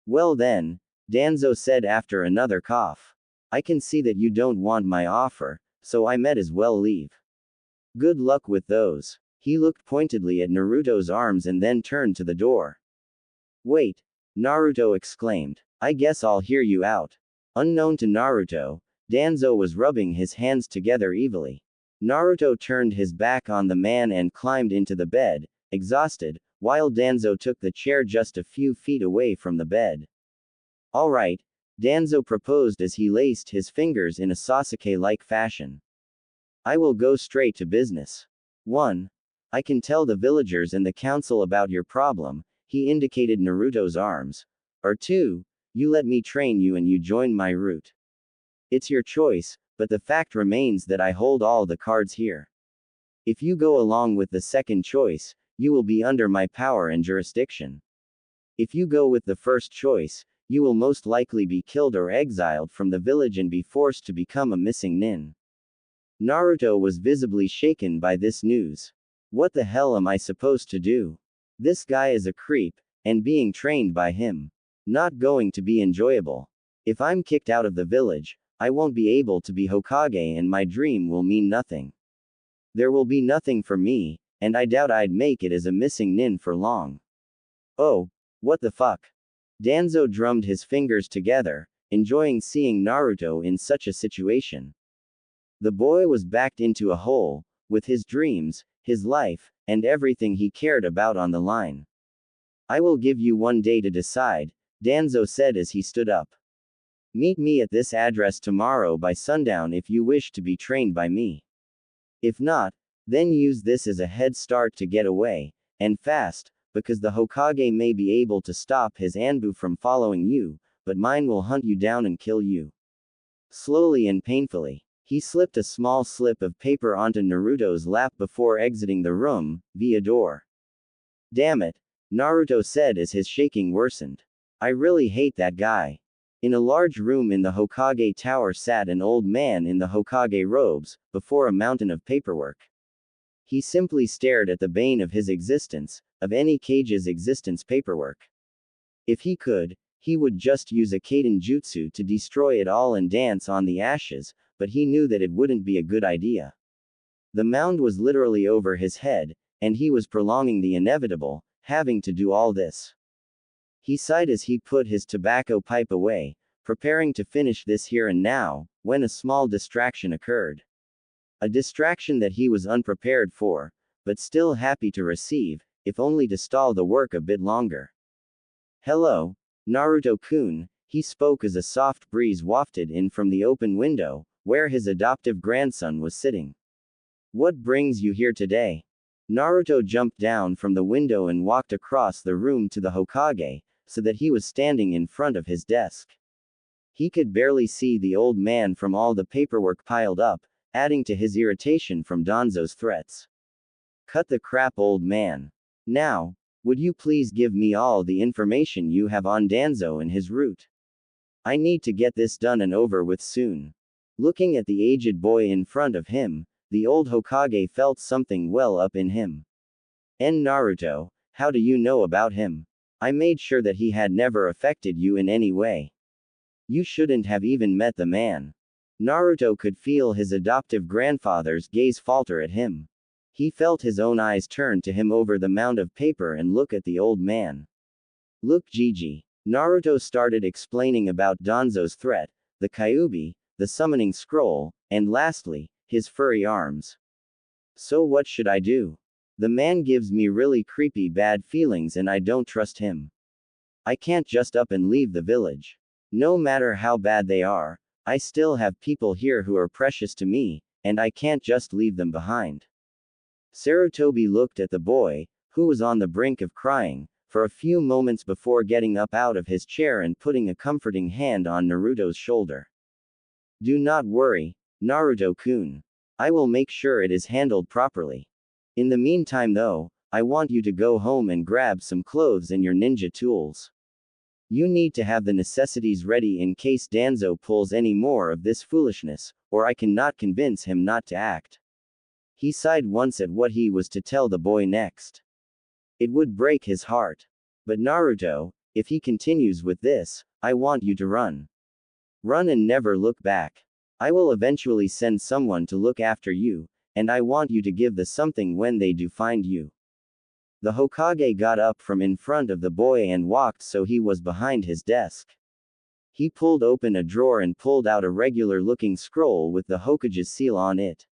Speaker 1: Well then, Danzo said after another cough. I can see that you don't want my offer, so I might as well leave. Good luck with those. He looked pointedly at Naruto's arms and then turned to the door. Wait! Naruto exclaimed. I guess I'll hear you out. Unknown to Naruto, Danzo was rubbing his hands together evilly. Naruto turned his back on the man and climbed into the bed, exhausted, while Danzo took the chair just a few feet away from the bed. All right, Danzo proposed as he laced his fingers in a Sasuke-like fashion. I will go straight to business. 1. I can tell the villagers and the council about your problem, he indicated Naruto's arms. Or 2, you let me train you and you join my route. It's your choice, but the fact remains that I hold all the cards here. If you go along with the second choice, you will be under my power and jurisdiction. If you go with the first choice, you will most likely be killed or exiled from the village and be forced to become a missing nin. Naruto was visibly shaken by this news. What the hell am I supposed to do? This guy is a creep, and being trained by him. Not going to be enjoyable. If I'm kicked out of the village, I won't be able to be Hokage and my dream will mean nothing. There will be nothing for me, and I doubt I'd make it as a missing nin for long. Oh, what the fuck? Danzo drummed his fingers together, enjoying seeing Naruto in such a situation. The boy was backed into a hole, with his dreams, his life, and everything he cared about on the line. I will give you 1 day to decide, Danzo said as he stood up. Meet me at this address tomorrow by sundown if you wish to be trained by me. If not, then use this as a head start to get away, and fast, because the Hokage may be able to stop his Anbu from following you, but mine will hunt you down and kill you. Slowly and painfully, he slipped a small slip of paper onto Naruto's lap before exiting the room, via door. Damn it, Naruto said as his shaking worsened. I really hate that guy. In a large room in the Hokage tower sat an old man in the Hokage robes, before a mountain of paperwork. He simply stared at the bane of his existence, of any Kage's existence paperwork. If he could, he would just use a Kaden jutsu to destroy it all and dance on the ashes, but he knew that it wouldn't be a good idea. The mound was literally over his head, and he was prolonging the inevitable, having to do all this. He sighed as he put his tobacco pipe away, preparing to finish this here and now, when a small distraction occurred. A distraction that he was unprepared for, but still happy to receive, if only to stall the work a bit longer. Hello, Naruto-kun, he spoke as a soft breeze wafted in from the open window, where his adoptive grandson was sitting. What brings you here today? Naruto jumped down from the window and walked across the room to the Hokage, so that he was standing in front of his desk. He could barely see the old man from all the paperwork piled up, adding to his irritation from Danzo's threats. Cut the crap, old man. Now, would you please give me all the information you have on Danzo and his route? I need to get this done and over with soon. Looking at the aged boy in front of him, the old Hokage felt something well up in him. Naruto, how do you know about him? I made sure that he had never affected you in any way. You shouldn't have even met the man. Naruto could feel his adoptive grandfather's gaze falter at him. He felt his own eyes turn to him over the mound of paper and look at the old man. Look, Gigi. Naruto started explaining about Danzo's threat, the Kyuubi, the summoning scroll, and lastly, his furry arms. So what should I do? The man gives me really creepy bad feelings and I don't trust him. I can't just up and leave the village. No matter how bad they are, I still have people here who are precious to me, and I can't just leave them behind. Sarutobi looked at the boy, who was on the brink of crying, for a few moments before getting up out of his chair and putting a comforting hand on Naruto's shoulder. Do not worry, Naruto-kun. I will make sure it is handled properly. In the meantime though, I want you to go home and grab some clothes and your ninja tools. You need to have the necessities ready in case Danzo pulls any more of this foolishness, or I cannot convince him not to act. He sighed once at what he was to tell the boy next. It would break his heart. But Naruto, if he continues with this, I want you to run. Run and never look back. I will eventually send someone to look after you, and I want you to give the something when they do find you. The Hokage got up from in front of the boy and walked so he was behind his desk. He pulled open a drawer and pulled out a regular-looking scroll with the Hokage's seal on it.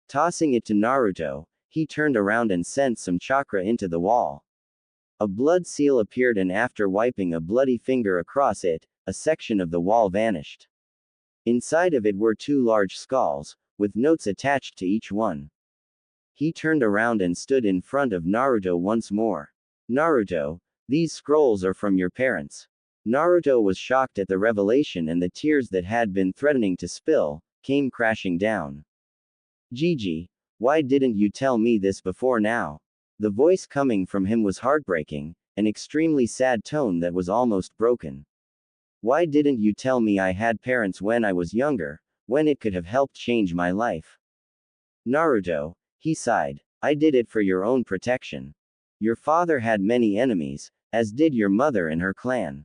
Speaker 1: Tossing it to Naruto, he turned around and sent some chakra into the wall. A blood seal appeared and after wiping a bloody finger across it, a section of the wall vanished. Inside of it were 2 large skulls, with notes attached to each one. He turned around and stood in front of Naruto once more. Naruto, these scrolls are from your parents. Naruto was shocked at the revelation and the tears that had been threatening to spill, came crashing down. Gigi, why didn't you tell me this before now? The voice coming from him was heartbreaking, an extremely sad tone that was almost broken. Why didn't you tell me I had parents when I was younger, when it could have helped change my life? Naruto, he sighed, I did it for your own protection. Your father had many enemies, as did your mother and her clan.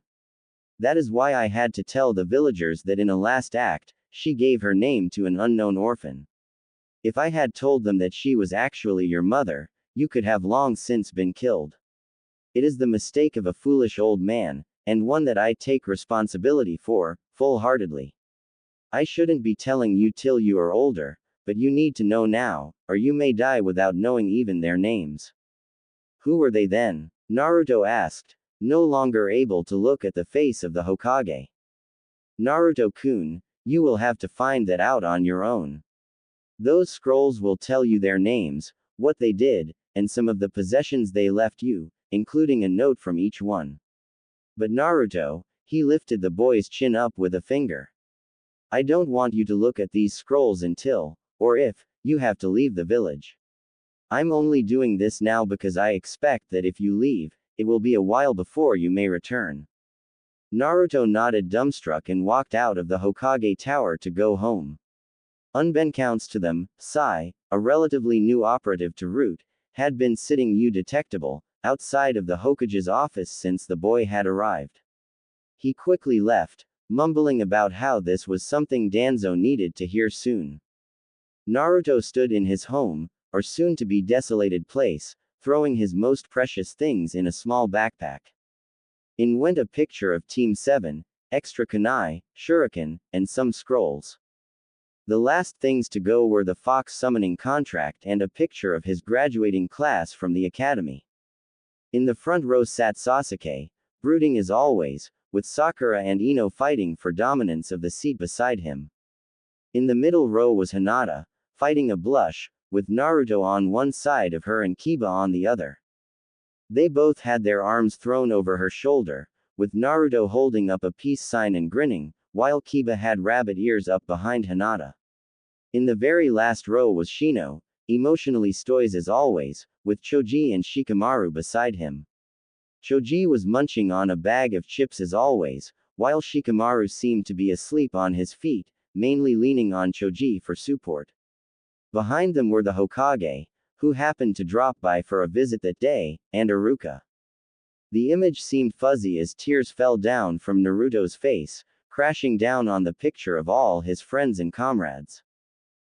Speaker 1: That is why I had to tell the villagers that in a last act, she gave her name to an unknown orphan. If I had told them that she was actually your mother, you could have long since been killed. It is the mistake of a foolish old man, and one that I take responsibility for, full-heartedly. I shouldn't be telling you till you are older, but you need to know now, or you may die without knowing even their names. Who were they then? Naruto asked, no longer able to look at the face of the Hokage. Naruto-kun, you will have to find that out on your own. Those scrolls will tell you their names, what they did, and some of the possessions they left you, including a note from each one. But Naruto, he lifted the boy's chin up with a finger. I don't want you to look at these scrolls until, or if, you have to leave the village. I'm only doing this now because I expect that if you leave, it will be a while before you may return. Naruto nodded dumbstruck and walked out of the Hokage tower to go home. Unbeknownst to them, Sai, a relatively new operative to Root, had been sitting undetectable, outside of the Hokage's office since the boy had arrived. He quickly left, mumbling about how this was something Danzo needed to hear soon. Naruto stood in his home, or soon-to-be desolated place, throwing his most precious things in a small backpack. In went a picture of Team 7, extra kunai, shuriken, and some scrolls. The last things to go were the fox summoning contract and a picture of his graduating class from the academy. In the front row sat Sasuke, brooding as always, with Sakura and Ino fighting for dominance of the seat beside him. In the middle row was Hinata, fighting a blush, with Naruto on one side of her and Kiba on the other. They both had their arms thrown over her shoulder, with Naruto holding up a peace sign and grinning, while Kiba had rabbit ears up behind Hinata. In the very last row was Shino, emotionally stoic as always, with Choji and Shikamaru beside him. Choji was munching on a bag of chips as always, while Shikamaru seemed to be asleep on his feet, mainly leaning on Choji for support. Behind them were the Hokage, who happened to drop by for a visit that day, and Iruka. The image seemed fuzzy as tears fell down from Naruto's face, crashing down on the picture of all his friends and comrades.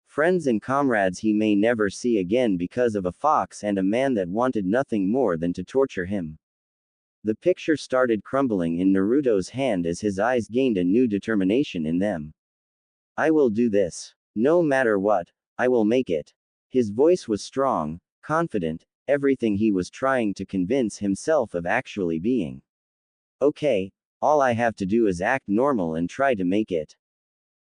Speaker 1: Friends and comrades he may never see again because of a fox and a man that wanted nothing more than to torture him. The picture started crumbling in Naruto's hand as his eyes gained a new determination in them. I will do this. No matter what, I will make it. His voice was strong, confident, everything he was trying to convince himself of actually being. Okay, all I have to do is act normal and try to make it.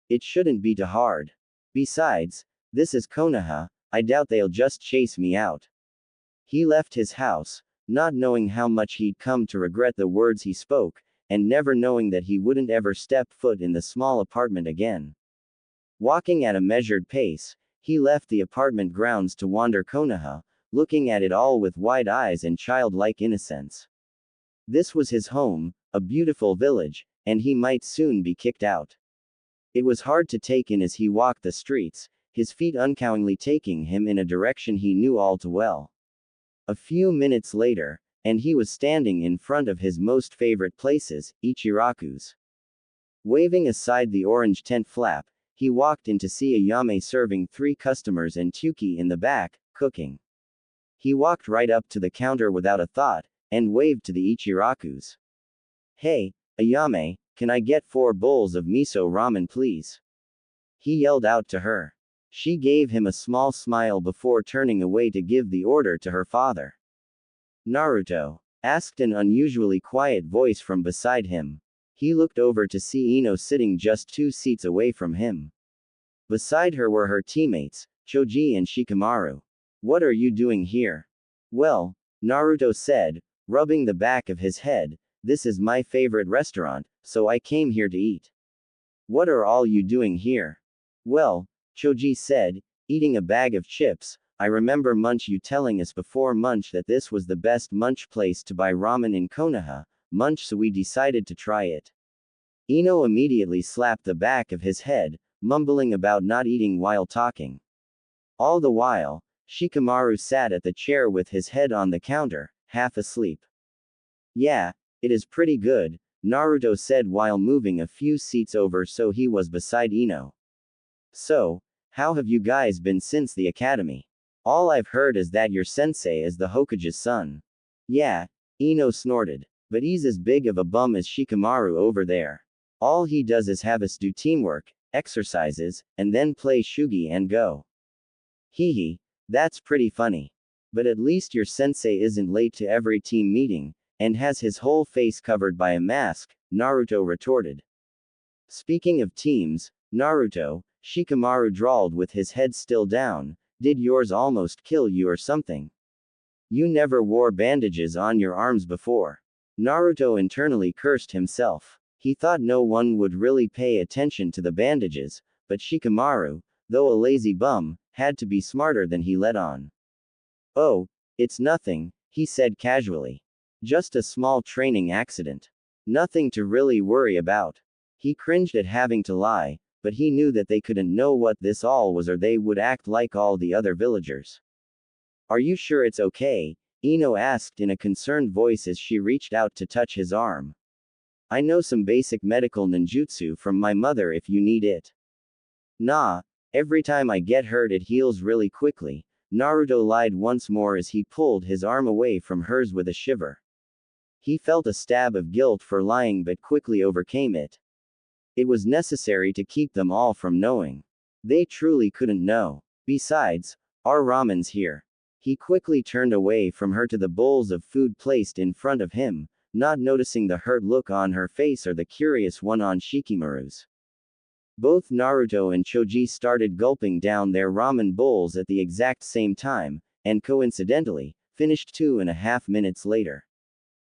Speaker 1: It shouldn't be too hard. Besides, this is Konoha, I doubt they'll just chase me out. He left his house, not knowing how much he'd come to regret the words he spoke, and never knowing that he wouldn't ever step foot in the small apartment again. Walking at a measured pace, he left the apartment grounds to wander Konoha, looking at it all with wide eyes and childlike innocence. This was his home, a beautiful village, and he might soon be kicked out. It was hard to take in as he walked the streets, his feet uncowingly taking him in a direction he knew all too well. A few minutes later, and he was standing in front of his most favorite places, Ichiraku's. Waving aside the orange tent flap, he walked in to see Ayame serving 3 customers and Tuki in the back, cooking. He walked right up to the counter without a thought, and waved to the Ichiraku's. Hey, Ayame, can I get 4 bowls of miso ramen please? He yelled out to her. She gave him a small smile before turning away to give the order to her father. Naruto? Asked an unusually quiet voice from beside him. He looked over to see Ino sitting just 2 seats away from him. Beside her were her teammates, Choji and Shikamaru. What are you doing here? Well, Naruto said, rubbing the back of his head, this is my favorite restaurant, so I came here to eat. What are all you doing here? Well, Choji said, eating a bag of chips, I remember Munch you telling us before Munch that this was the best Munch place to buy ramen in Konoha, Munch, so we decided to try it. Ino immediately slapped the back of his head, mumbling about not eating while talking. All the while, Shikamaru sat at the chair with his head on the counter, half asleep. Yeah, it is pretty good, Naruto said while moving a few seats over so he was beside Ino. So, how have you guys been since the academy? All I've heard is that your sensei is the Hokage's son. Yeah, Ino snorted. But he's as big of a bum as Shikamaru over there. All he does is have us do teamwork, exercises, and then play shugi and go. Hee, that's pretty funny. But at least your sensei isn't late to every team meeting, and has his whole face covered by a mask, Naruto retorted. Speaking of teams, Naruto, Shikamaru drawled with his head still down, did yours almost kill you or something? You never wore bandages on your arms before. Naruto internally cursed himself. He thought no one would really pay attention to the bandages, but Shikamaru, though a lazy bum, had to be smarter than he let on. Oh, it's nothing, he said casually. Just a small training accident. Nothing to really worry about. He cringed at having to lie, but he knew that they couldn't know what this all was or they would act like all the other villagers. Are you sure it's okay? Ino asked in a concerned voice as she reached out to touch his arm. I know some basic medical ninjutsu from my mother if you need it. Nah, every time I get hurt it heals really quickly, Naruto lied once more as he pulled his arm away from hers with a shiver. He felt a stab of guilt for lying but quickly overcame it. It was necessary to keep them all from knowing. They truly couldn't know. Besides, our ramen's here. He quickly turned away from her to the bowls of food placed in front of him, not noticing the hurt look on her face or the curious one on Shikamaru's. Both Naruto and Choji started gulping down their ramen bowls at the exact same time, and coincidentally, finished 2.5 minutes later.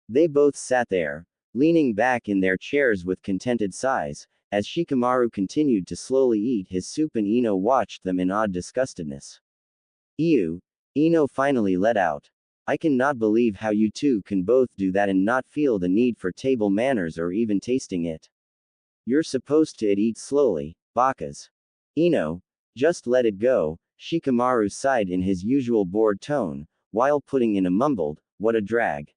Speaker 1: They both sat there, leaning back in their chairs with contented sighs, as Shikamaru continued to slowly eat his soup and Ino watched them in odd disgustedness. Ew, Ino finally let out. I cannot believe how you two can both do that and not feel the need for table manners or even tasting it. You're supposed to eat slowly, bakas. Ino, just let it go, Shikamaru sighed in his usual bored tone, while putting in a mumbled, what a drag.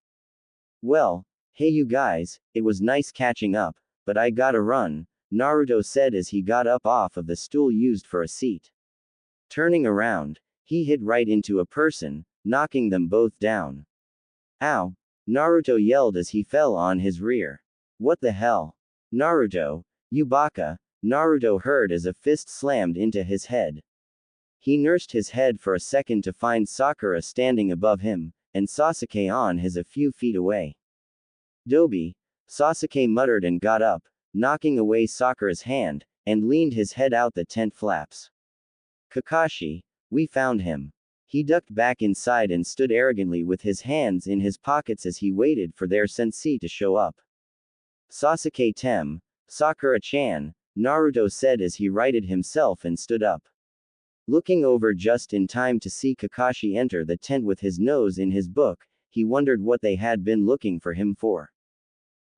Speaker 1: Well, hey you guys, it was nice catching up, but I gotta run, Naruto said as he got up off of the stool used for a seat. Turning around, he hit right into a person, knocking them both down. Ow! Naruto yelled as he fell on his rear. What the hell? Naruto, you baka, Naruto heard as a fist slammed into his head. He nursed his head for a second to find Sakura standing above him, and Sasuke on his a few feet away. Dobi, Sasuke muttered and got up, knocking away Sakura's hand, and leaned his head out the tent flaps. Kakashi, We found him. He ducked back inside and stood arrogantly with his hands in his pockets as he waited for their sensei to show up. Sasuke Tem, Sakura-chan, Naruto said as he righted himself and stood up. Looking over just in time to see Kakashi enter the tent with his nose in his book, he wondered what they had been looking for him for.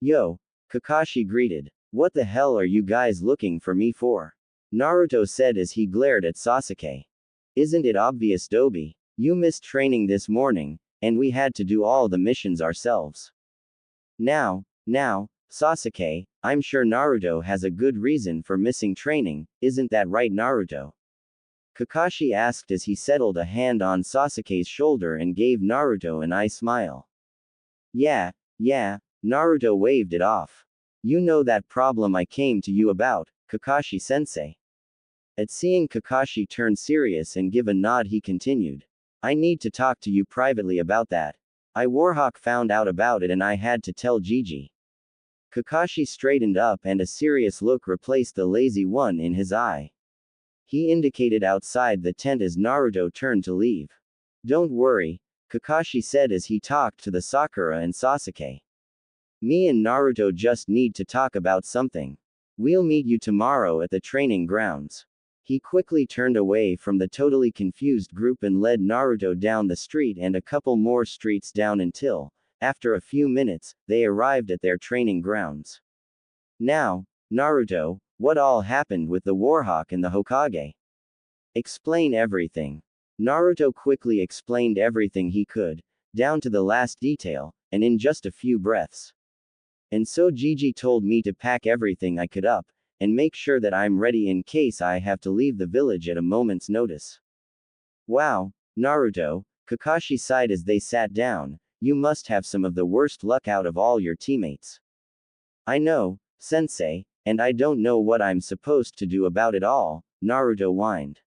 Speaker 1: Yo, Kakashi greeted. What the hell are you guys looking for me for? Naruto said as he glared at Sasuke. Isn't it obvious, Dobi? You missed training this morning, and we had to do all the missions ourselves. Now, Sasuke, I'm sure Naruto has a good reason for missing training, isn't that right, Naruto? Kakashi asked as he settled a hand on Sasuke's shoulder and gave Naruto an eye smile. Yeah, Naruto waved it off. You know that problem I came to you about, Kakashi-sensei. At seeing Kakashi turn serious and give a nod, he continued. I need to talk to you privately about that. Warhawk found out about it and I had to tell Gigi. Kakashi straightened up and a serious look replaced the lazy one in his eye. He indicated outside the tent as Naruto turned to leave. Don't worry, Kakashi said as he talked to the Sakura and Sasuke. Me and Naruto just need to talk about something. We'll meet you tomorrow at the training grounds. He quickly turned away from the totally confused group and led Naruto down the street and a couple more streets down until, after a few minutes, they arrived at their training grounds. Now, Naruto, what all happened with the Warhawk and the Hokage? Explain everything. Naruto quickly explained everything he could, down to the last detail, and in just a few breaths. And so Gigi told me to pack everything I could up, and make sure that I'm ready in case I have to leave the village at a moment's notice. Wow, Naruto, Kakashi sighed as they sat down, you must have some of the worst luck out of all your teammates. I know, sensei, and I don't know what I'm supposed to do about it all, Naruto whined.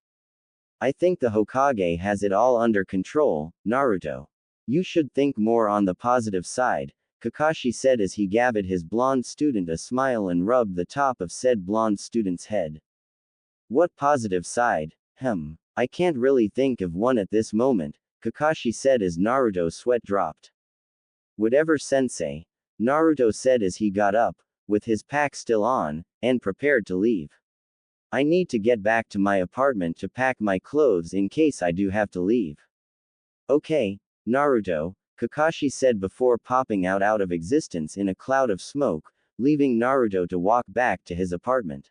Speaker 1: I think the Hokage has it all under control, Naruto. You should think more on the positive side, Kakashi said as he gave his blonde student a smile and rubbed the top of said blonde student's head. What positive side? I can't really think of one at this moment, Kakashi said as Naruto's sweat dropped. Whatever, sensei, Naruto said as he got up, with his pack still on, and prepared to leave. I need to get back to my apartment to pack my clothes in case I do have to leave. Okay, Naruto, Kakashi said before popping out of existence in a cloud of smoke, leaving Naruto to walk back to his apartment.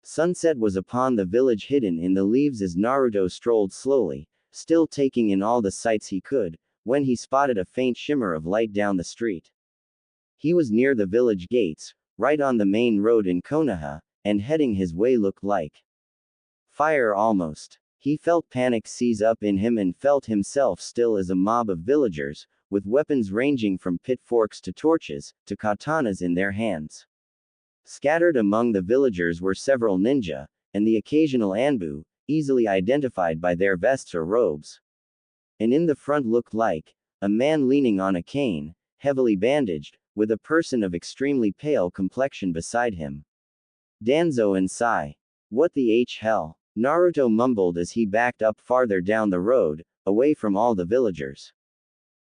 Speaker 1: Sunset was upon the village hidden in the leaves as Naruto strolled slowly, still taking in all the sights he could, when he spotted a faint shimmer of light down the street. He was near the village gates, right on the main road in Konoha, and heading his way looked like fire almost. He felt panic seize up in him and felt himself still as a mob of villagers, with weapons ranging from pitchforks to torches, to katanas in their hands. Scattered among the villagers were several ninja, and the occasional Anbu, easily identified by their vests or robes. And in the front looked like a man leaning on a cane, heavily bandaged, with a person of extremely pale complexion beside him. Danzo and Sai. What the hell? Naruto mumbled as he backed up farther down the road, away from all the villagers.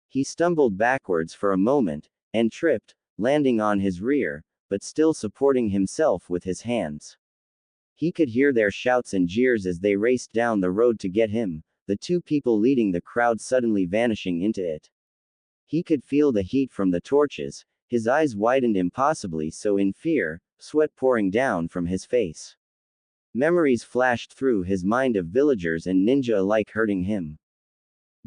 Speaker 1: He stumbled backwards for a moment, and tripped, landing on his rear, but still supporting himself with his hands. He could hear their shouts and jeers as they raced down the road to get him, the two people leading the crowd suddenly vanishing into it. He could feel the heat from the torches, his eyes widened impossibly so in fear, sweat pouring down from his face. Memories flashed through his mind of villagers and ninja alike hurting him.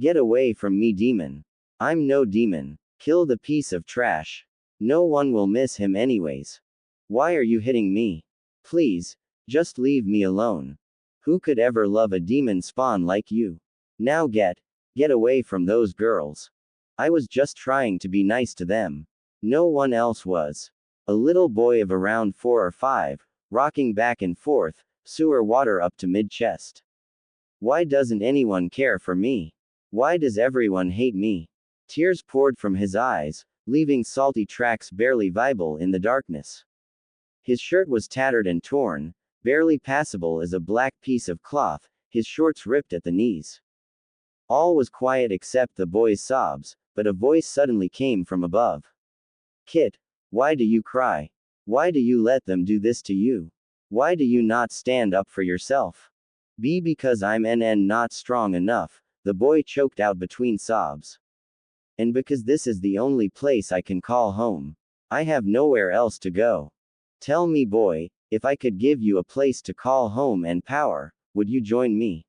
Speaker 1: Get away from me, demon. I'm no demon. Kill the piece of trash. No one will miss him anyways. Why are you hitting me? Please, just leave me alone. Who could ever love a demon spawn like you? Now get away from those girls. I was just trying to be nice to them. No one else was. A little boy of around 4 or 5, rocking back and forth, sewer water up to mid-chest. Why doesn't anyone care for me? Why does everyone hate me? Tears poured from his eyes, leaving salty tracks barely visible in the darkness. His shirt was tattered and torn, barely passable as a black piece of cloth, his shorts ripped at the knees. All was quiet except the boy's sobs, but a voice suddenly came from above. Kit, why do you cry? Why do you let them do this to you? Why do you not stand up for yourself? Because I'm not strong enough, the boy choked out between sobs. And because this is the only place I can call home. I have nowhere else to go. Tell me, boy, if I could give you a place to call home and power, would you join me?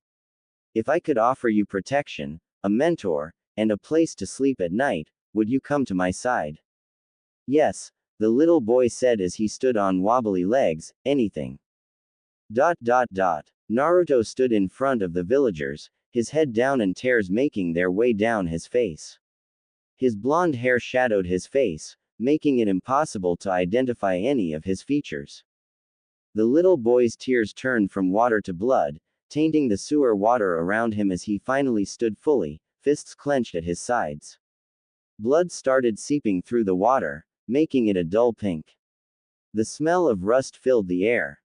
Speaker 1: If I could offer you protection, a mentor, and a place to sleep at night, would you come to my side? Yes, the little boy said as he stood on wobbly legs, anything. Naruto stood in front of the villagers, his head down and tears making their way down his face. His blonde hair shadowed his face, making it impossible to identify any of his features. The little boy's tears turned from water to blood, tainting the sewer water around him as he finally stood fully, fists clenched at his sides. Blood started seeping through the water, making it a dull pink. The smell of rust filled the air.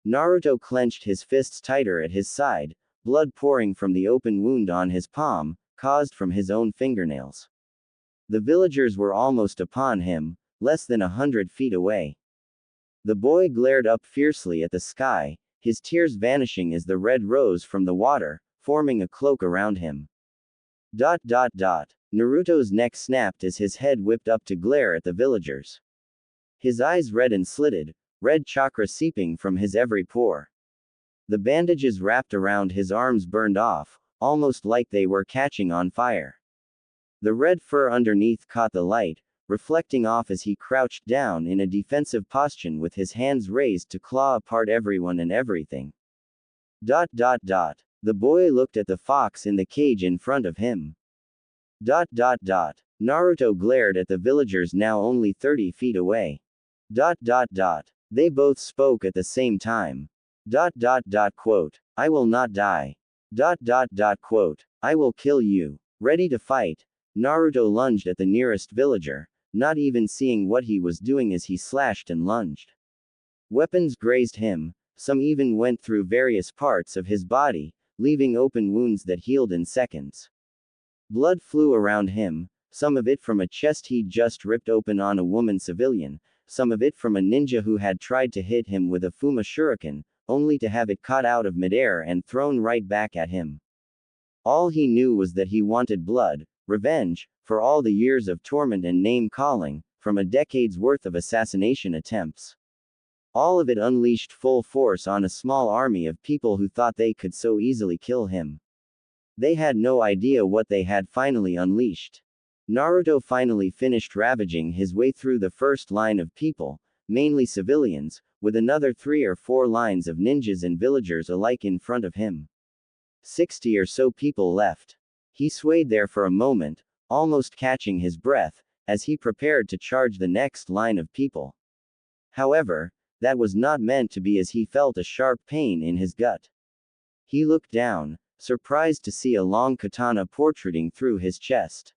Speaker 1: Naruto clenched his fists tighter at his side, blood pouring from the open wound on his palm, caused from his own fingernails. The villagers were almost upon him, less than 100 feet away. The boy glared up fiercely at the sky, his tears vanishing as the red rose from the water, forming a cloak around him. Naruto's neck snapped as his head whipped up to glare at the villagers. His eyes red and slitted, red chakra seeping from his every pore. The bandages wrapped around his arms burned off, almost like they were catching on fire. The red fur underneath caught the light, reflecting off as he crouched down in a defensive posture with his hands raised to claw apart everyone and everything. The boy looked at the fox in the cage in front of him. Naruto glared at the villagers now only 30 feet away. They both spoke at the same time. Quote, I will not die. Quote, I will kill you. Ready to fight, Naruto lunged at the nearest villager, not even seeing what he was doing as he slashed and lunged. Weapons grazed him, some even went through various parts of his body, leaving open wounds that healed in seconds. Blood flew around him, some of it from a chest he'd just ripped open on a woman civilian, some of it from a ninja who had tried to hit him with a Fuma shuriken, only to have it caught out of midair and thrown right back at him. All he knew was that he wanted blood, revenge, for all the years of torment and name-calling, from a decade's worth of assassination attempts. All of it unleashed full force on a small army of people who thought they could so easily kill him. They had no idea what they had finally unleashed. Naruto finally finished ravaging his way through the first line of people, mainly civilians, with another 3 or 4 lines of ninjas and villagers alike in front of him. 60 or so people left. He swayed there for a moment, almost catching his breath, as he prepared to charge the next line of people. However, that was not meant to be as he felt a sharp pain in his gut. He looked down, surprised to see a long katana protruding through his chest.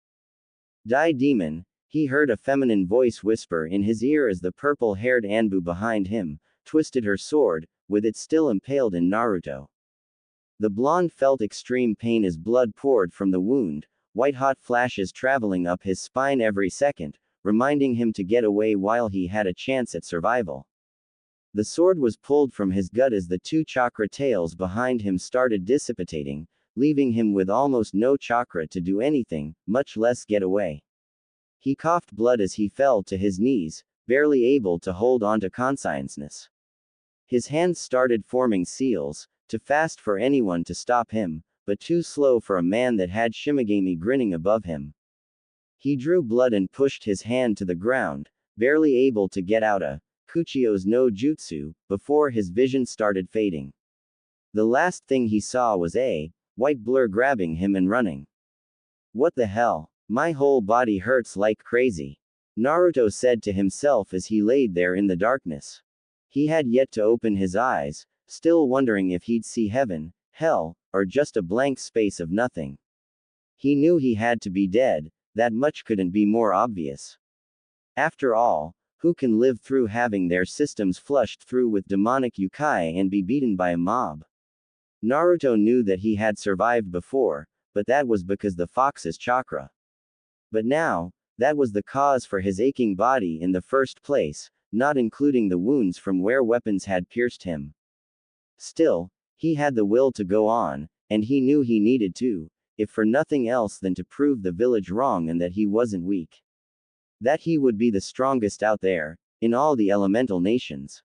Speaker 1: Die demon, he heard a feminine voice whisper in his ear as the purple-haired Anbu behind him twisted her sword, with it still impaled in Naruto. The blonde felt extreme pain as blood poured from the wound, white-hot flashes traveling up his spine every second, reminding him to get away while he had a chance at survival. The sword was pulled from his gut as the 2 chakra tails behind him started dissipating, leaving him with almost no chakra to do anything, much less get away. He coughed blood as he fell to his knees, barely able to hold on to consciousness. His hands started forming seals, too fast for anyone to stop him, but too slow for a man that had Shimigami grinning above him. He drew blood and pushed his hand to the ground, barely able to get out a Kuchio's no jutsu, before his vision started fading. The last thing he saw was a white blur grabbing him and running. What the hell? My whole body hurts like crazy, Naruto said to himself as he laid there in the darkness. He had yet to open his eyes, still wondering if he'd see heaven, hell, or just a blank space of nothing. He knew he had to be dead, that much couldn't be more obvious. After all, who can live through having their systems flushed through with demonic yokai and be beaten by a mob? Naruto knew that he had survived before, but that was because the fox's chakra. But now, that was the cause for his aching body in the first place, not including the wounds from where weapons had pierced him. Still, he had the will to go on, and he knew he needed to, if for nothing else than to prove the village wrong and that he wasn't weak. That he would be the strongest out there, in all the elemental nations.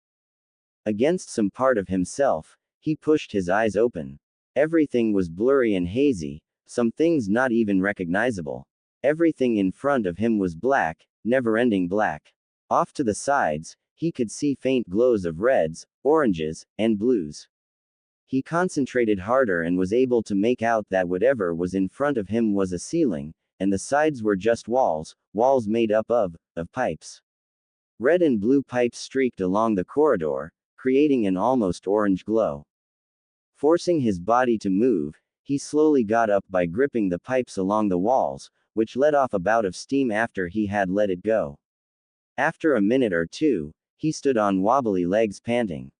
Speaker 1: Against some part of himself, he pushed his eyes open. Everything was blurry and hazy, some things not even recognizable. Everything in front of him was black, never-ending black. Off to the sides, he could see faint glows of reds, oranges, and blues. He concentrated harder and was able to make out that whatever was in front of him was a ceiling, and the sides were just walls made up of pipes. Red and blue pipes streaked along the corridor, creating an almost orange glow. Forcing his body to move, he slowly got up by gripping the pipes along the walls, which let off a bout of steam after he had let it go. After a minute or two, he stood on wobbly legs panting.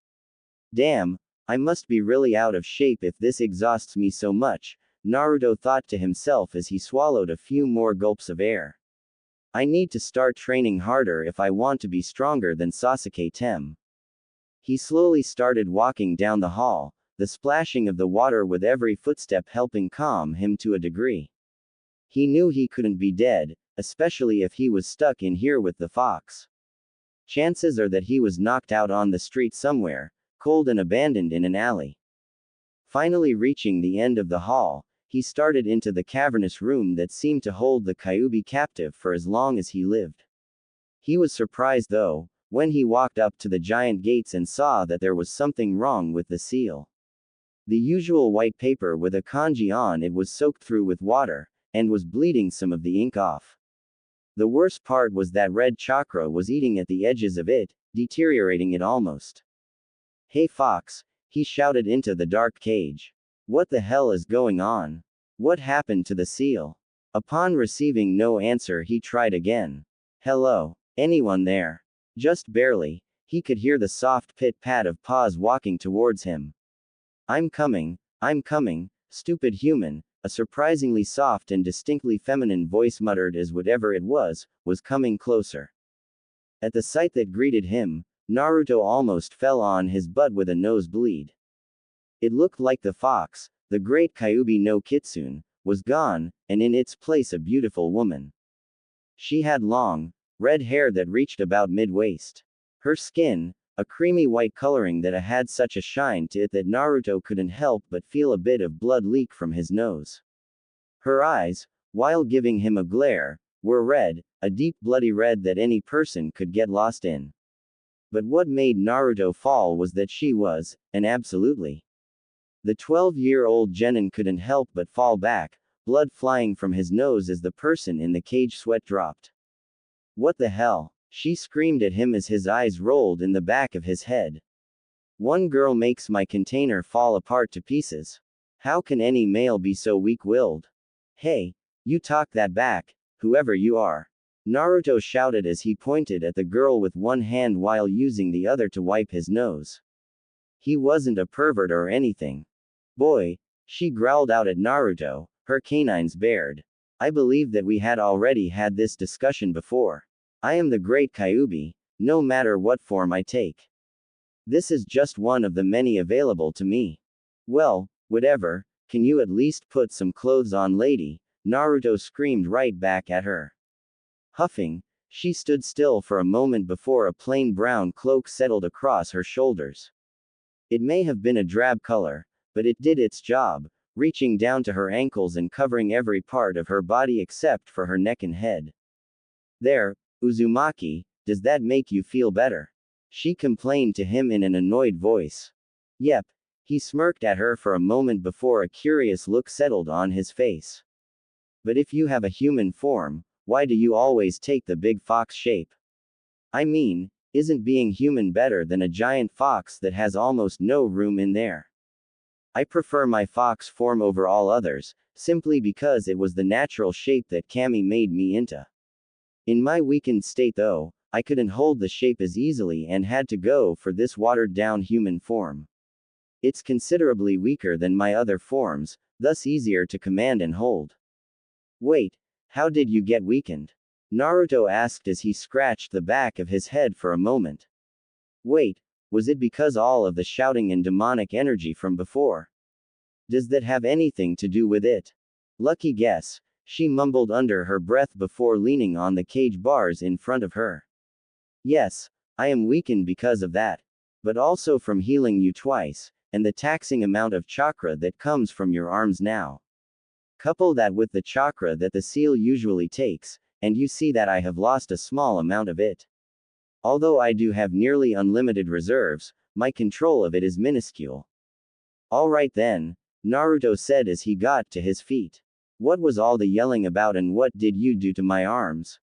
Speaker 1: Damn, I must be really out of shape if this exhausts me so much, Naruto thought to himself as he swallowed a few more gulps of air. I need to start training harder if I want to be stronger than Sasuke Tem. He slowly started walking down the hall, the splashing of the water with every footstep helping calm him to a degree. He knew he couldn't be dead, especially if he was stuck in here with the fox. Chances are that he was knocked out on the street somewhere, cold and abandoned in an alley. Finally reaching the end of the hall, he started into the cavernous room that seemed to hold the Kyuubi captive for as long as he lived. He was surprised though, when he walked up to the giant gates and saw that there was something wrong with the seal. The usual white paper with a kanji on it was soaked through with water, and was bleeding some of the ink off. The worst part was that red chakra was eating at the edges of it, deteriorating it almost. Hey Fox, he shouted into the dark cage. What the hell is going on? What happened to the seal? Upon receiving no answer he tried again. Hello? Anyone there? Just barely, he could hear the soft pit-pat of paws walking towards him. I'm coming, stupid human, a surprisingly soft and distinctly feminine voice muttered as whatever it was coming closer. At the sight that greeted him, Naruto almost fell on his butt with a nosebleed. It looked like the fox, the great Kyuubi no Kitsune, was gone, and in its place a beautiful woman. She had long, red hair that reached about mid-waist. Her skin, a creamy white coloring that had such a shine to it that Naruto couldn't help but feel a bit of blood leak from his nose. Her eyes, while giving him a glare, were red, a deep bloody red that any person could get lost in. But what made Naruto fall was that she was, and absolutely. The 12-year-old genin couldn't help but fall back, blood flying from his nose as the person in the cage sweat dropped. What the hell? She screamed at him as his eyes rolled in the back of his head. One girl makes my container fall apart to pieces. How can any male be so weak-willed? Hey, you talk that back, whoever you are. Naruto shouted as he pointed at the girl with one hand while using the other to wipe his nose. He wasn't a pervert or anything. Boy, she growled out at Naruto, her canines bared. I believe that we had already had this discussion before. I am the great Kyuubi, no matter what form I take. This is just one of the many available to me. Well, whatever, can you at least put some clothes on, lady? Naruto screamed right back at her. Huffing, she stood still for a moment before a plain brown cloak settled across her shoulders. It may have been a drab color, but it did its job, reaching down to her ankles and covering every part of her body except for her neck and head. There, Uzumaki, does that make you feel better? She complained to him in an annoyed voice. Yep. He smirked at her for a moment before a curious look settled on his face. But if you have a human form, why do you always take the big fox shape? I mean, isn't being human better than a giant fox that has almost no room in there? I prefer my fox form over all others, simply because it was the natural shape that Kami made me into. In my weakened state though, I couldn't hold the shape as easily and had to go for this watered-down human form. It's considerably weaker than my other forms, thus easier to command and hold. Wait, how did you get weakened? Naruto asked as he scratched the back of his head for a moment. Wait, was it because all of the shouting and demonic energy from before? Does that have anything to do with it? Lucky guess, she mumbled under her breath before leaning on the cage bars in front of her. Yes, I am weakened because of that. But also from healing you twice, and the taxing amount of chakra that comes from your arms now. Couple that with the chakra that the seal usually takes, and you see that I have lost a small amount of it. Although I do have nearly unlimited reserves, my control of it is minuscule. Alright then, Naruto said as he got to his feet. What was all the yelling about and what did you do to my arms?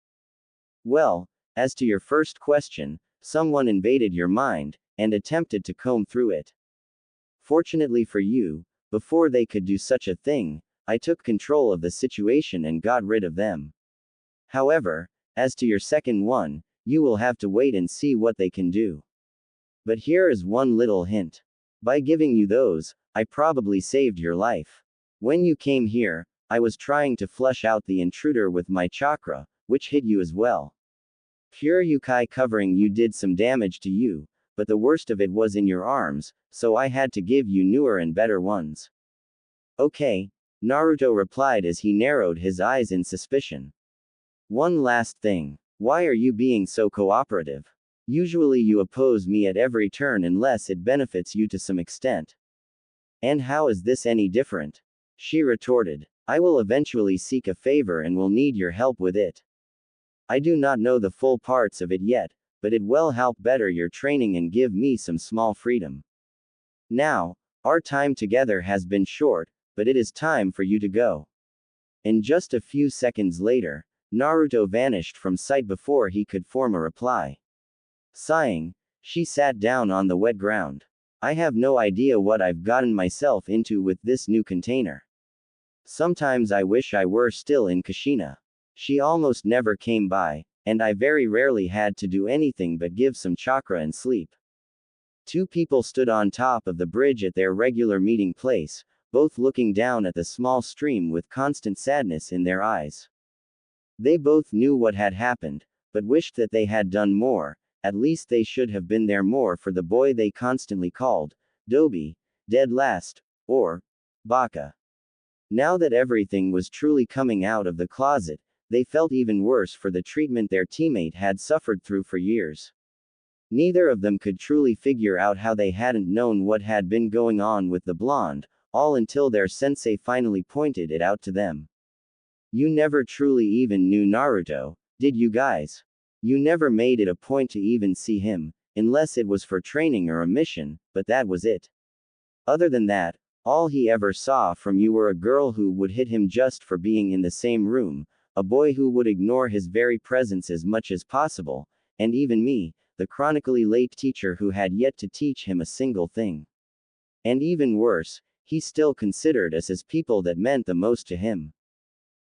Speaker 1: Well, as to your first question, someone invaded your mind, and attempted to comb through it. Fortunately for you, before they could do such a thing, I took control of the situation and got rid of them. However, as to your second one, you will have to wait and see what they can do. But here is one little hint. By giving you those, I probably saved your life. When you came here, I was trying to flush out the intruder with my chakra, which hit you as well. Pure Yukai covering you did some damage to you, but the worst of it was in your arms, so I had to give you newer and better ones. Okay, Naruto replied as he narrowed his eyes in suspicion. One last thing. Why are you being so cooperative? Usually you oppose me at every turn unless it benefits you to some extent. And how is this any different? She retorted. I will eventually seek a favor and will need your help with it. I do not know the full parts of it yet, but it will help better your training and give me some small freedom. Now, our time together has been short, but it is time for you to go. And just a few seconds later, Naruto vanished from sight before he could form a reply. Sighing, she sat down on the wet ground. I have no idea what I've gotten myself into with this new container. Sometimes I wish I were still in Kushina. She almost never came by, and I very rarely had to do anything but give some chakra and sleep. Two people stood on top of the bridge at their regular meeting place, both looking down at the small stream with constant sadness in their eyes. They both knew what had happened, but wished that they had done more. At least they should have been there more for the boy they constantly called Dobi, dead last, or Baka. Now that everything was truly coming out of the closet, they felt even worse for the treatment their teammate had suffered through for years. Neither of them could truly figure out how they hadn't known what had been going on with the blonde, all until their sensei finally pointed it out to them. You never truly even knew Naruto, did you guys? You never made it a point to even see him, unless it was for training or a mission, but that was it. Other than that, all he ever saw from you were a girl who would hit him just for being in the same room, a boy who would ignore his very presence as much as possible, and even me, the chronically late teacher who had yet to teach him a single thing. And even worse, he still considered us as people that meant the most to him.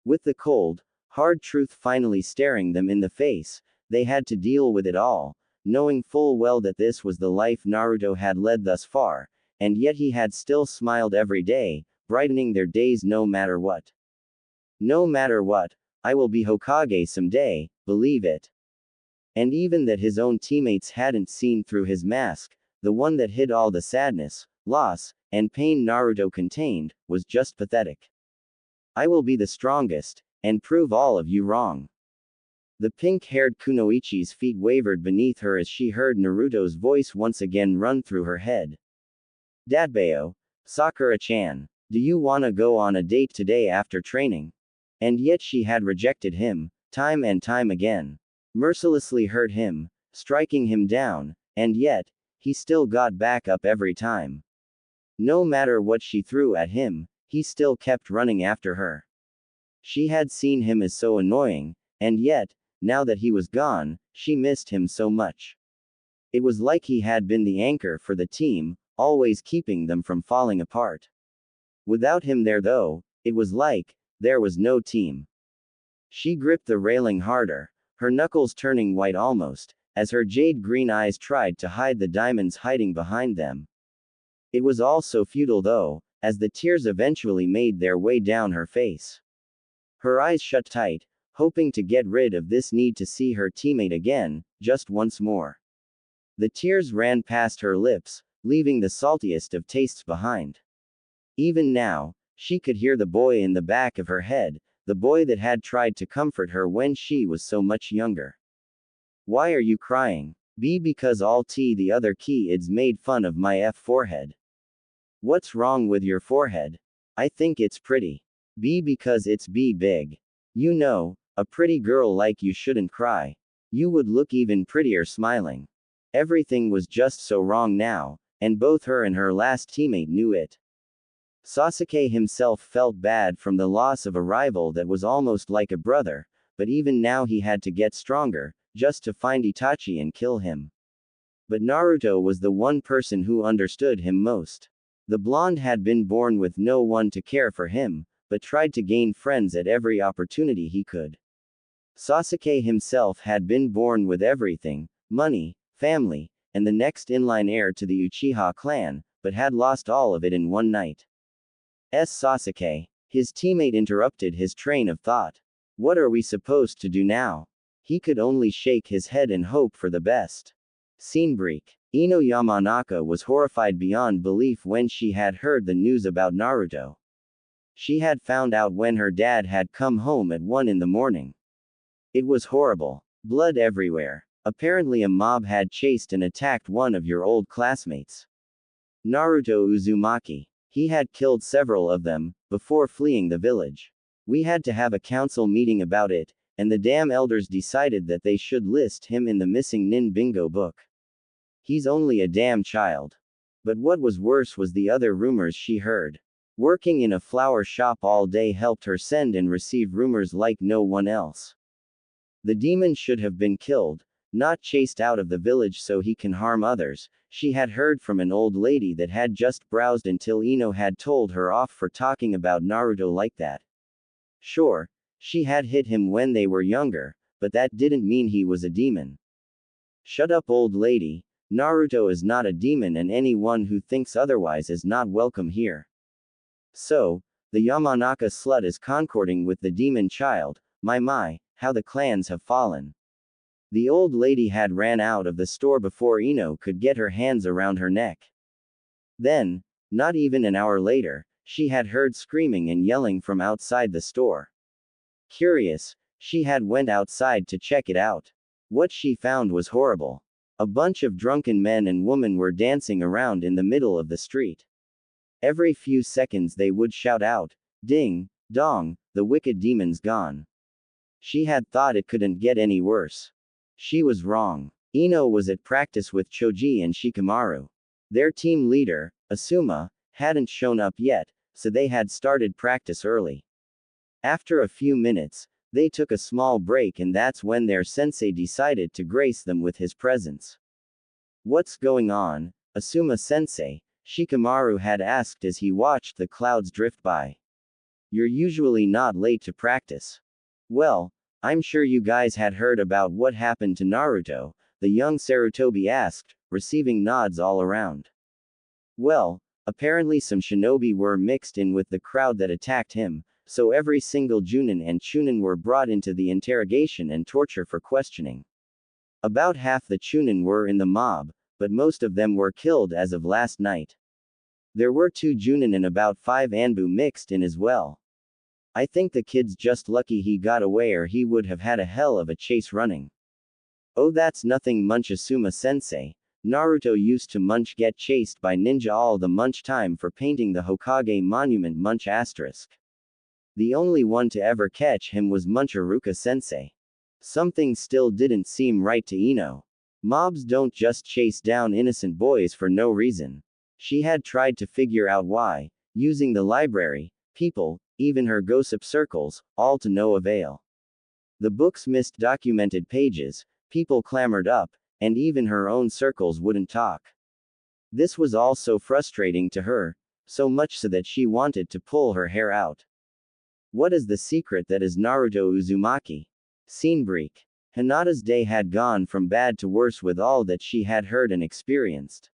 Speaker 1: With the cold, hard truth finally staring them in the face, they had to deal with it all, knowing full well that this was the life Naruto had led thus far, and yet he had still smiled every day, brightening their days no matter what. No matter what, I will be Hokage someday, believe it. And even that his own teammates hadn't seen through his mask, the one that hid all the sadness, loss, and pain Naruto contained, was just pathetic. I will be the strongest, and prove all of you wrong. The pink-haired Kunoichi's feet wavered beneath her as she heard Naruto's voice once again run through her head. Datbeo, Sakura-chan, do you wanna go on a date today after training? And yet she had rejected him, time and time again. Mercilessly hurt him, striking him down, and yet, he still got back up every time. No matter what she threw at him, he still kept running after her. She had seen him as so annoying, and yet, now that he was gone, she missed him so much. It was like he had been the anchor for the team, always keeping them from falling apart. Without him there though, it was like, there was no team. She gripped the railing harder, her knuckles turning white almost, as her jade green eyes tried to hide the diamonds hiding behind them. It was all so futile though, as the tears eventually made their way down her face. Her eyes shut tight, hoping to get rid of this need to see her teammate again, just once more. The tears ran past her lips, leaving the saltiest of tastes behind. Even now, she could hear the boy in the back of her head, the boy that had tried to comfort her when she was so much younger. Why are you crying? B because all the other kids made fun of my forehead. What's wrong with your forehead? I think it's pretty. B because it's big. You know, a pretty girl like you shouldn't cry. You would look even prettier smiling. Everything was just so wrong now, and both her and her last teammate knew it. Sasuke himself felt bad from the loss of a rival that was almost like a brother, but even now he had to get stronger, just to find Itachi and kill him. But Naruto was the one person who understood him most. The blonde had been born with no one to care for him, but tried to gain friends at every opportunity he could. Sasuke himself had been born with everything, money, family, and the next in-line heir to the Uchiha clan, but had lost all of it in one night. Sasuke. His teammate interrupted his train of thought. What are we supposed to do now? He could only shake his head and hope for the best. Scene break. Ino Yamanaka was horrified beyond belief when she had heard the news about Naruto. She had found out when her dad had come home at 1 in the morning. It was horrible. Blood everywhere. Apparently a mob had chased and attacked one of your old classmates. Naruto Uzumaki. He had killed several of them, before fleeing the village. We had to have a council meeting about it, and the damn elders decided that they should list him in the missing nin bingo book. He's only a damn child. But what was worse was the other rumors she heard. Working in a flower shop all day helped her send and receive rumors like no one else. The demon should have been killed, not chased out of the village so he can harm others, she had heard from an old lady that had just browsed until Ino had told her off for talking about Naruto like that. Sure, she had hit him when they were younger, but that didn't mean he was a demon. Shut up, old lady. Naruto is not a demon and anyone who thinks otherwise is not welcome here. So, the Yamanaka slut is concording with the demon child, my, how the clans have fallen. The old lady had ran out of the store before Ino could get her hands around her neck. Then, not even an hour later, she had heard screaming and yelling from outside the store. Curious, she had went outside to check it out. What she found was horrible. A bunch of drunken men and women were dancing around in the middle of the street. Every few seconds they would shout out, "Ding, dong, the wicked demon's gone." She had thought it couldn't get any worse. She was wrong. Ino was at practice with Choji and Shikamaru. Their team leader, Asuma, hadn't shown up yet, so they had started practice early. After a few minutes, they took a small break and that's when their sensei decided to grace them with his presence. What's going on, Asuma-sensei? Shikamaru had asked as he watched the clouds drift by. You're usually not late to practice. Well, I'm sure you guys had heard about what happened to Naruto, the young Sarutobi asked, receiving nods all around. Well, apparently some shinobi were mixed in with the crowd that attacked him, so every single Junin and Chunin were brought into the interrogation and torture for questioning. About half the Chunin were in the mob, but most of them were killed as of last night. There were 2 Junin and about 5 Anbu mixed in as well. I think the kid's just lucky he got away or he would have had a hell of a chase running. Oh, that's nothing, Munch Asuma-sensei. Naruto used to Munch get chased by ninja all the Munch time for painting the Hokage monument Munch asterisk. The only one to ever catch him was Munch Iruka-sensei. Something still didn't seem right to Ino. Mobs don't just chase down innocent boys for no reason. She had tried to figure out why, using the library, people, even her gossip circles, all to no avail. The book's missed documented pages, people clamored up, and even her own circles wouldn't talk. This was all so frustrating to her, so much so that she wanted to pull her hair out. What is the secret that is Naruto Uzumaki? Scene break. Hinata's day had gone from bad to worse with all that she had heard and experienced.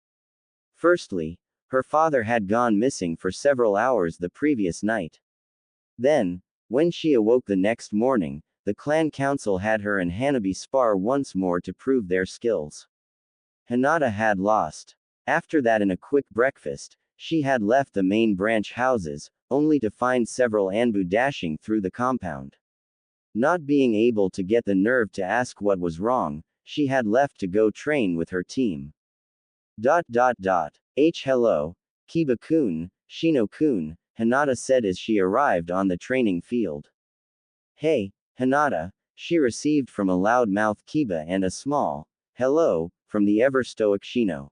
Speaker 1: Firstly, Her father had gone missing for several hours the previous night. Then, when she awoke the next morning, the clan council had her and Hanabi spar once more to prove their skills. Hinata had lost. After that, in a quick breakfast, she had left the main branch houses, only to find several Anbu dashing through the compound. Not being able to get the nerve to ask what was wrong, she had left to go train with her team. Hello, Kiba-kun, Shino-kun, Hinata said as she arrived on the training field. Hey, Hinata, she received from a loud-mouthed Kiba and a small, hello, from the ever-stoic Shino.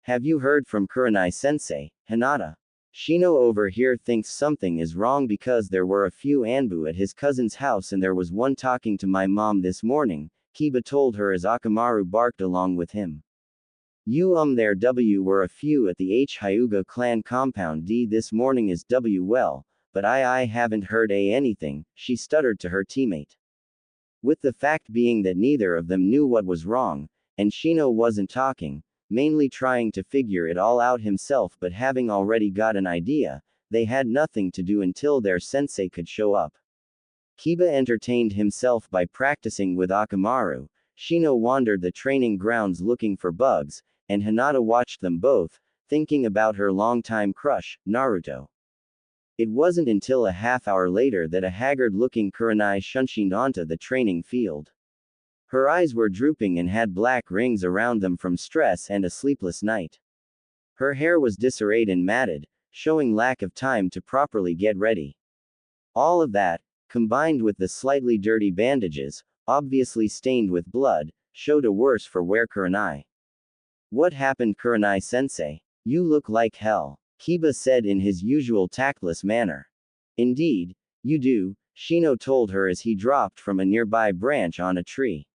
Speaker 1: Have you heard from Kurenai-sensei, Hinata? Shino over here thinks something is wrong because there were a few Anbu at his cousin's house and there was one talking to my mom this morning, Kiba told her as Akamaru barked along with him. There were a few at the Hyuga clan compound this morning is well, but I haven't heard anything, she stuttered to her teammate. With the fact being that neither of them knew what was wrong, and Shino wasn't talking, mainly trying to figure it all out himself but having already got an idea, they had nothing to do until their sensei could show up. Kiba entertained himself by practicing with Akamaru, Shino wandered the training grounds looking for bugs, and Hinata watched them both, thinking about her longtime crush, Naruto. It wasn't until a half-hour later that a haggard-looking Kurenai shunshined onto the training field. Her eyes were drooping and had black rings around them from stress and a sleepless night. Her hair was disarrayed and matted, showing lack of time to properly get ready. All of that, combined with the slightly dirty bandages, obviously stained with blood, showed a worse for wear Kurenai. What happened, Kurenai-sensei? You look like hell, Kiba said in his usual tactless manner. Indeed, you do, Shino told her as he dropped from a nearby branch on a tree.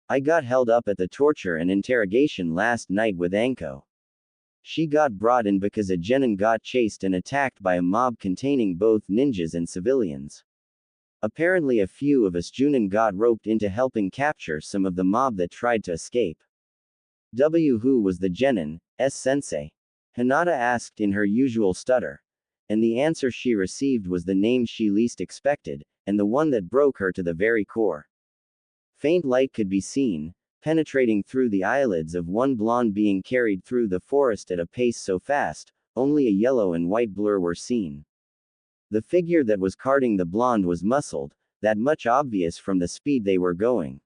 Speaker 1: I got held up at the torture and interrogation last night with Anko. She got brought in because a genin got chased and attacked by a mob containing both ninjas and civilians. Apparently a few of us Junin got roped into helping capture some of the mob that tried to escape. Who was the genin, sensei? Hinata asked in her usual stutter. And the answer she received was the name she least expected, and the one that broke her to the very core. Faint light could be seen, penetrating through the eyelids of one blonde being carried through the forest at a pace so fast, only a yellow and white blur were seen. The figure that was carting the blonde was muscled, that much obvious from the speed they were going.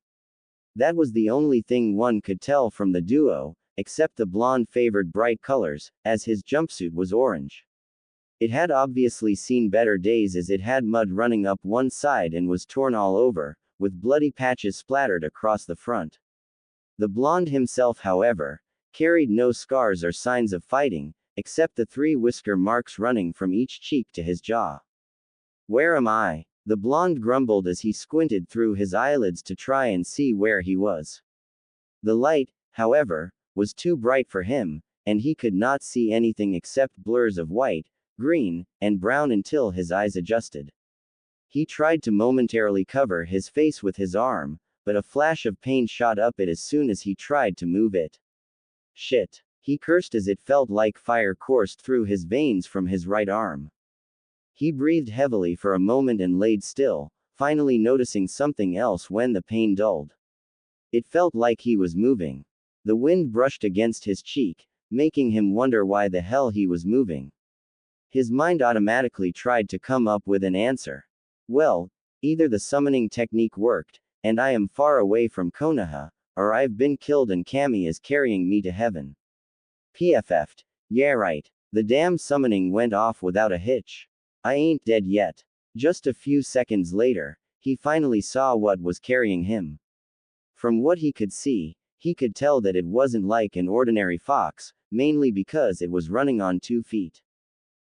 Speaker 1: That was the only thing one could tell from the duo, except the blonde favored bright colors, as his jumpsuit was orange. It had obviously seen better days as it had mud running up one side and was torn all over, with bloody patches splattered across the front. The blonde himself, however, carried no scars or signs of fighting, except the 3 whisker marks running from each cheek to his jaw. Where am I? The blonde grumbled as he squinted through his eyelids to try and see where he was. The light, however, was too bright for him, and he could not see anything except blurs of white, green, and brown until his eyes adjusted. He tried to momentarily cover his face with his arm, but a flash of pain shot up it as soon as he tried to move it. Shit! He cursed as it felt like fire coursed through his veins from his right arm. He breathed heavily for a moment and laid still, finally noticing something else when the pain dulled. It felt like he was moving. The wind brushed against his cheek, making him wonder why the hell he was moving. His mind automatically tried to come up with an answer. Well, either the summoning technique worked, and I am far away from Konoha, or I've been killed and Kami is carrying me to heaven. PFF'd. Yeah right. The damn summoning went off without a hitch. I ain't dead yet. Just a few seconds later, he finally saw what was carrying him. From what he could see, he could tell that it wasn't like an ordinary fox, mainly because it was running on 2 feet.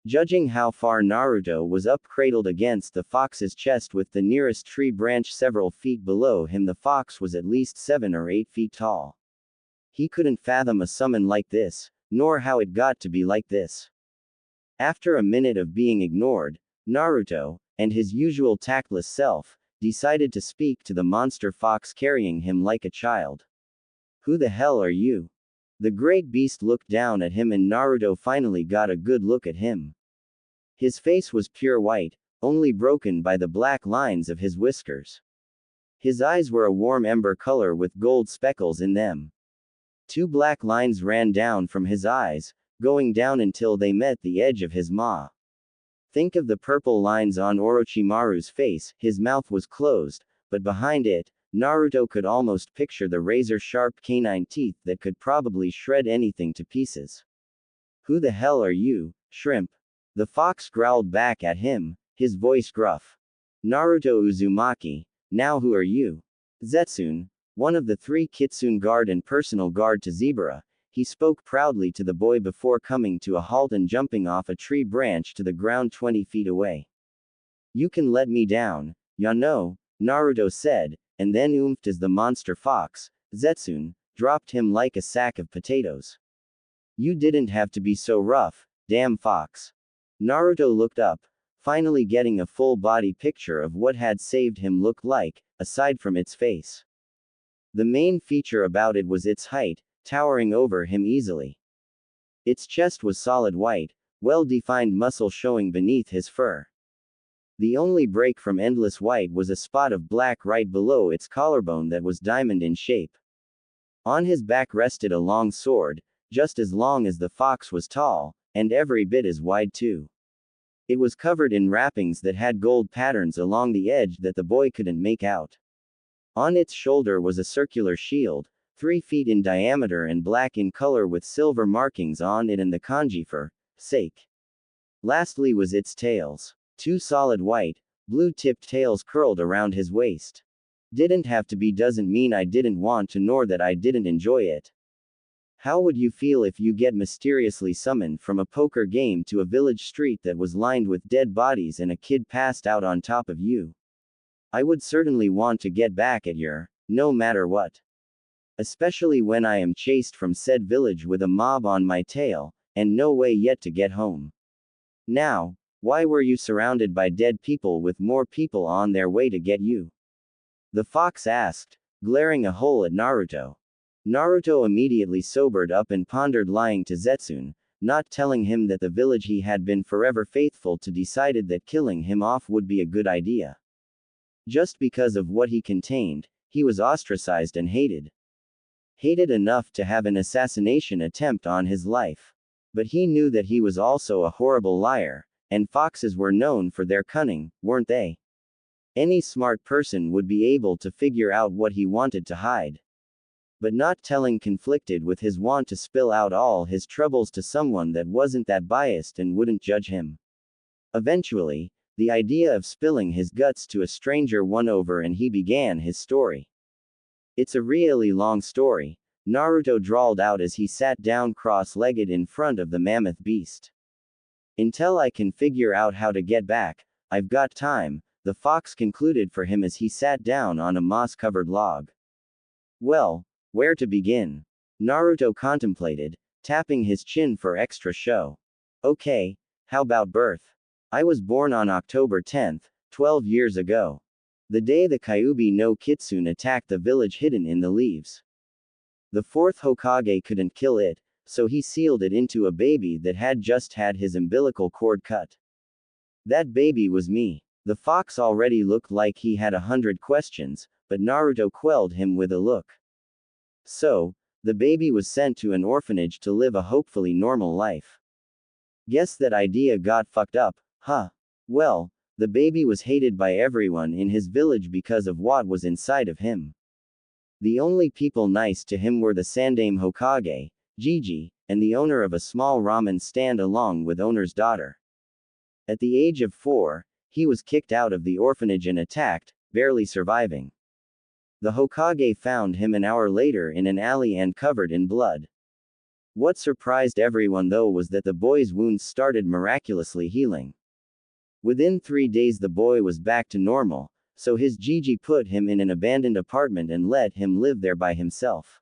Speaker 1: Judging how far Naruto was up cradled against the fox's chest with the nearest tree branch several feet below him, the fox was at least 7 or 8 feet tall. He couldn't fathom a summon like this, nor how it got to be like this. After a minute of being ignored, Naruto, and his usual tactless self, decided to speak to the monster fox carrying him like a child. Who the hell are you? The great beast looked down at him and Naruto finally got a good look at him. His face was pure white, only broken by the black lines of his whiskers. His eyes were a warm ember color with gold speckles in them. Two black lines ran down from his eyes, going down until they met the edge of his maw. Think of the purple lines on Orochimaru's face. His mouth was closed, but behind it, Naruto could almost picture the razor-sharp canine teeth that could probably shred anything to pieces. "Who the hell are you, shrimp?" The fox growled back at him, his voice gruff. "Naruto Uzumaki, now who are you?" Zetsune, one of the three Kitsune guard and personal guard to Zebra, he spoke proudly to the boy before coming to a halt and jumping off a tree branch to the ground 20 feet away. "You can let me down, ya know," Naruto said, and then oomphed as the monster fox, Zetsune, dropped him like a sack of potatoes. "You didn't have to be so rough, damn fox." Naruto looked up, finally getting a full-body picture of what had saved him looked like, aside from its face. The main feature about it was its height, towering over him easily. Its chest was solid white, well-defined muscle showing beneath his fur. The only break from endless white was a spot of black right below its collarbone that was diamond in shape. On his back rested a long sword, just as long as the fox was tall, and every bit as wide too. It was covered in wrappings that had gold patterns along the edge that the boy couldn't make out. On its shoulder was a circular shield, 3 feet in diameter and black in color with silver markings on it and the kanji for sake. Lastly was its tails. 2 solid white, blue-tipped tails curled around his waist. Didn't have to be doesn't mean I didn't want to nor that I didn't enjoy it. How would you feel if you get mysteriously summoned from a poker game to a village street that was lined with dead bodies and a kid passed out on top of you? I would certainly want to get back at you, no matter what. Especially when I am chased from said village with a mob on my tail, and no way yet to get home. Now, why were you surrounded by dead people with more people on their way to get you? The fox asked, glaring a hole at Naruto. Naruto immediately sobered up and pondered lying to Zetsune, not telling him that the village he had been forever faithful to decided that killing him off would be a good idea. Just because of what he contained, he was ostracized and hated. Hated enough to have an assassination attempt on his life. But he knew that he was also a horrible liar, and foxes were known for their cunning, weren't they? Any smart person would be able to figure out what he wanted to hide. But not telling conflicted with his want to spill out all his troubles to someone that wasn't that biased and wouldn't judge him. Eventually, the idea of spilling his guts to a stranger won over and he began his story. "It's a really long story," Naruto drawled out as he sat down cross-legged in front of the mammoth beast. "Until I can figure out how to get back, I've got time," the fox concluded for him as he sat down on a moss-covered log. "Well, where to begin?" Naruto contemplated, tapping his chin for extra show. "Okay, how about birth? I was born on October 10th, 12 years ago. The day the Kyuubi no Kitsune attacked the village hidden in the leaves. The 4th Hokage couldn't kill it, so he sealed it into a baby that had just had his umbilical cord cut. That baby was me." The fox already looked like he had 100 questions, but Naruto quelled him with a look. "So, the baby was sent to an orphanage to live a hopefully normal life. Guess that idea got fucked up, huh? Well, the baby was hated by everyone in his village because of what was inside of him. The only people nice to him were the Sandaime Hokage, Gigi, and the owner of a small ramen stand along with owner's daughter. At the age of 4, he was kicked out of the orphanage and attacked, barely surviving. The Hokage found him an hour later in an alley and covered in blood. What surprised everyone though was that the boy's wounds started miraculously healing. Within 3 days the boy was back to normal, so his Gigi put him in an abandoned apartment and let him live there by himself.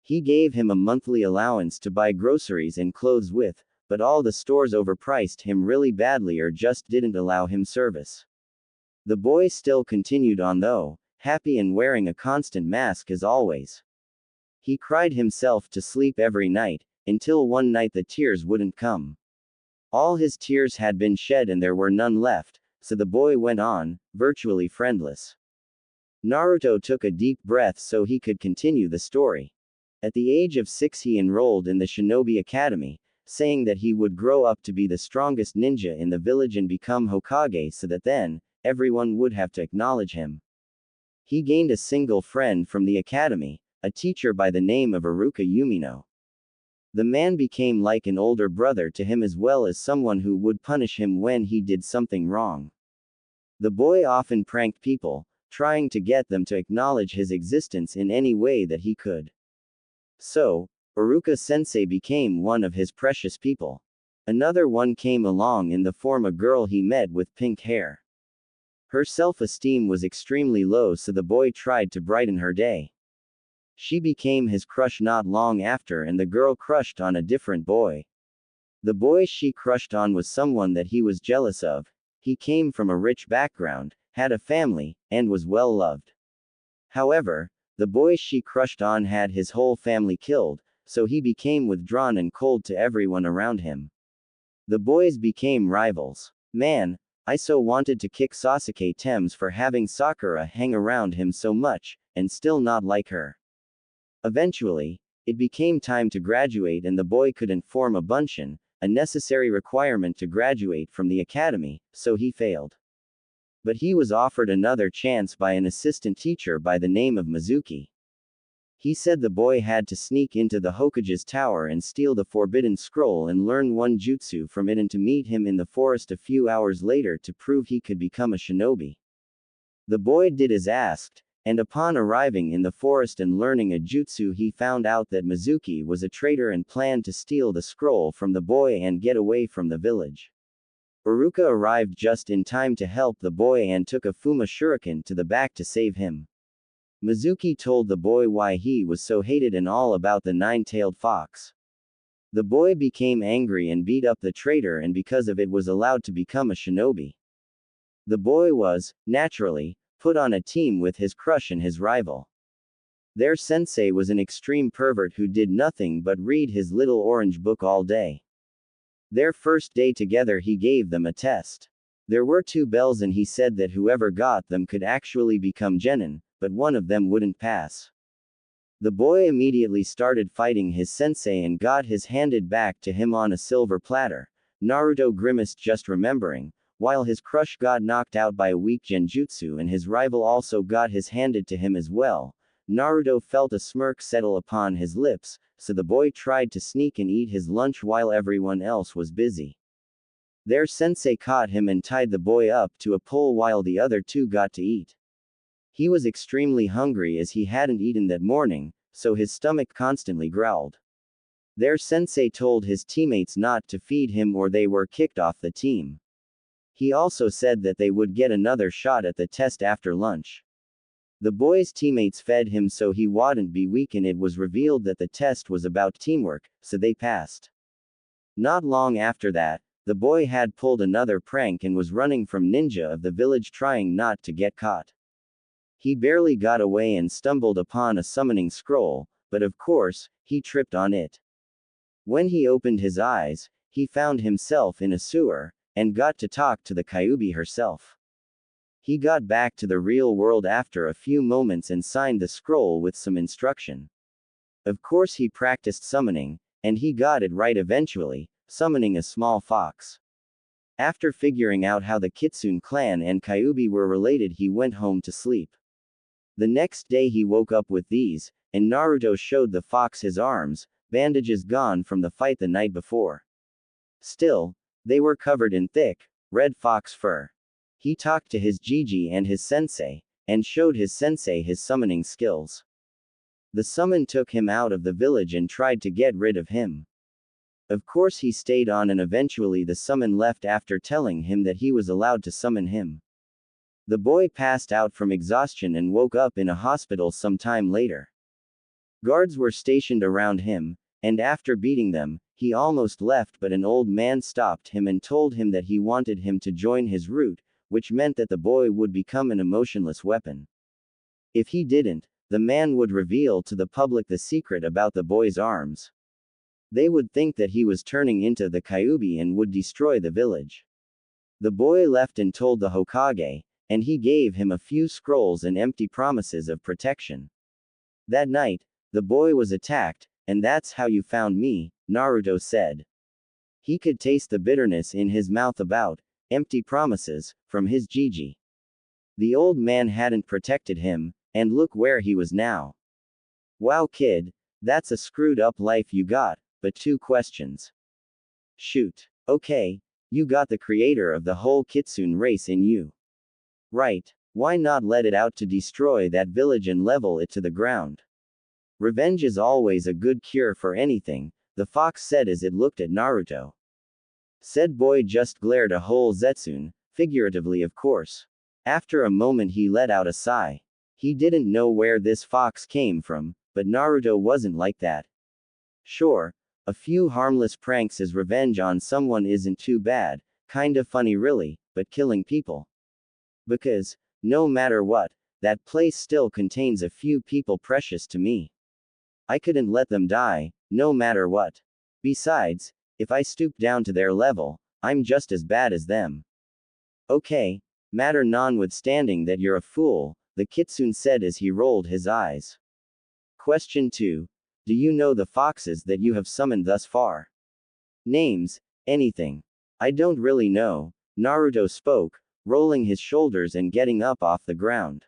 Speaker 1: He gave him a monthly allowance to buy groceries and clothes with, but all the stores overpriced him really badly or just didn't allow him service. The boy still continued on though, happy and wearing a constant mask as always. He cried himself to sleep every night, until one night the tears wouldn't come. All his tears had been shed and there were none left, so the boy went on, virtually friendless. Naruto took a deep breath so he could continue the story. At the age of 6 he enrolled in the Shinobi Academy, saying that he would grow up to be the strongest ninja in the village and become Hokage so that then, everyone would have to acknowledge him. He gained a single friend from the academy, a teacher by the name of Iruka Yumino. The man became like an older brother to him as well as someone who would punish him when he did something wrong. The boy often pranked people, trying to get them to acknowledge his existence in any way that he could. So, Iruka-sensei became one of his precious people. Another one came along in the form of a girl he met with pink hair. Her self-esteem was extremely low so the boy tried to brighten her day. She became his crush not long after and the girl crushed on a different boy. The boy she crushed on was someone that he was jealous of. He came from a rich background, had a family, and was well loved. However, the boy she crushed on had his whole family killed, so he became withdrawn and cold to everyone around him. The boys became rivals. Man, I so wanted to kick Sasuke Thames for having Sakura hang around him so much, and still not like her. Eventually, it became time to graduate and the boy couldn't form a bunshin, a necessary requirement to graduate from the academy, so he failed. But he was offered another chance by an assistant teacher by the name of Mizuki. He said the boy had to sneak into the Hokage's tower and steal the forbidden scroll and learn one jutsu from it and to meet him in the forest a few hours later to prove he could become a shinobi. The boy did as asked, and upon arriving in the forest and learning a jutsu he found out that Mizuki was a traitor and planned to steal the scroll from the boy and get away from the village. Iruka arrived just in time to help the boy and took a Fuma shuriken to the back to save him. Mizuki told the boy why he was so hated and all about the nine-tailed fox. The boy became angry and beat up the traitor and because of it was allowed to become a shinobi. The boy was, naturally, put on a team with his crush and his rival. Their sensei was an extreme pervert who did nothing but read his little orange book all day. Their first day together he gave them a test. There were 2 bells and he said that whoever got them could actually become genin, but one of them wouldn't pass. The boy immediately started fighting his sensei and got his handed back to him on a silver platter. Naruto grimaced just remembering, while his crush got knocked out by a weak genjutsu and his rival also got his handed to him as well. Naruto felt a smirk settle upon his lips, so the boy tried to sneak and eat his lunch while everyone else was busy. Their sensei caught him and tied the boy up to a pole while the other 2 got to eat. He was extremely hungry as he hadn't eaten that morning, so his stomach constantly growled. Their sensei told his teammates not to feed him or they were kicked off the team. He also said that they would get another shot at the test after lunch. The boy's teammates fed him so he wouldn't be weak and it was revealed that the test was about teamwork, so they passed. Not long after that, the boy had pulled another prank and was running from ninja of the village trying not to get caught. He barely got away and stumbled upon a summoning scroll, but of course, he tripped on it. When he opened his eyes, he found himself in a sewer, and got to talk to the Kyuubi herself. He got back to the real world after a few moments and signed the scroll with some instruction. Of course he practiced summoning, and he got it right eventually, summoning a small fox. After figuring out how the Kitsune clan and Kyuubi were related he went home to sleep. The next day he woke up with these, and Naruto showed the fox his arms, bandages gone from the fight the night before. Still, they were covered in thick, red fox fur. He talked to his Jiji and his sensei, and showed his sensei his summoning skills. The summon took him out of the village and tried to get rid of him. Of course he stayed on and eventually the summon left after telling him that he was allowed to summon him. The boy passed out from exhaustion and woke up in a hospital some time later. Guards were stationed around him, and after beating them, he almost left but an old man stopped him and told him that he wanted him to join his route, which meant that the boy would become an emotionless weapon. If he didn't, the man would reveal to the public the secret about the boy's arms. They would think that he was turning into the Kyuubi and would destroy the village. The boy left and told the Hokage, and he gave him a few scrolls and empty promises of protection. That night, the boy was attacked, and that's how you found me, Naruto said. He could taste the bitterness in his mouth about empty promises from his Gigi. The old man hadn't protected him, and look where he was now. Wow kid, that's a screwed up life you got, but 2 questions. Shoot. Okay, you got the creator of the whole Kitsune race in you. Right, why not let it out to destroy that village and level it to the ground? Revenge is always a good cure for anything, the fox said as it looked at Naruto. Said boy just glared a whole Zetsune, figuratively of course. After a moment he let out a sigh. He didn't know where this fox came from, but Naruto wasn't like that. Sure, a few harmless pranks as revenge on someone isn't too bad, kinda funny really, but killing people. Because, no matter what, that place still contains a few people precious to me. I couldn't let them die, no matter what. Besides, if I stoop down to their level, I'm just as bad as them. Okay, matter notwithstanding that you're a fool, the Kitsune said as he rolled his eyes. Question 2. Do you know the foxes that you have summoned thus far? Names, anything. I don't really know, Naruto spoke, rolling his shoulders and getting up off the ground.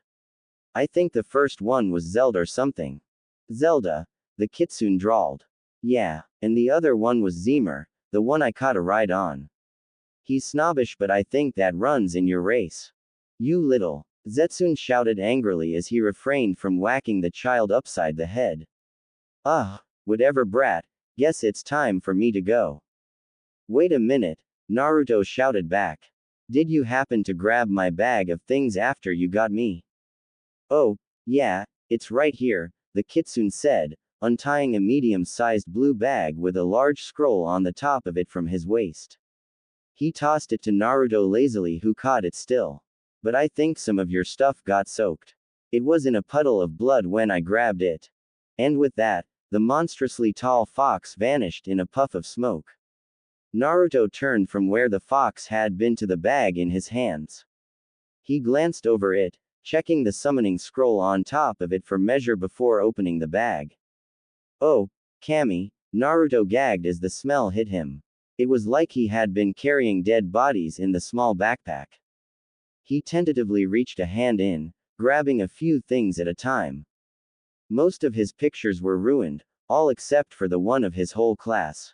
Speaker 1: I think the first one was Zelda or something. Zelda, the Kitsune drawled. Yeah, and the other one was Zemer, the one I caught a ride on. He's snobbish, but I think that runs in your race. You little. Zetsune shouted angrily as he refrained from whacking the child upside the head. Ugh, whatever brat, guess it's time for me to go. Wait a minute, Naruto shouted back. Did you happen to grab my bag of things after you got me? Oh, yeah, it's right here, the Kitsune said, untying a medium-sized blue bag with a large scroll on the top of it from his waist. He tossed it to Naruto lazily, who caught it still. But I think some of your stuff got soaked. It was in a puddle of blood when I grabbed it. And with that, the monstrously tall fox vanished in a puff of smoke. Naruto turned from where the fox had been to the bag in his hands. He glanced over it, checking the summoning scroll on top of it for measure before opening the bag. Oh, Kami, Naruto gagged as the smell hit him. It was like he had been carrying dead bodies in the small backpack. He tentatively reached a hand in, grabbing a few things at a time. Most of his pictures were ruined, all except for the one of his whole class.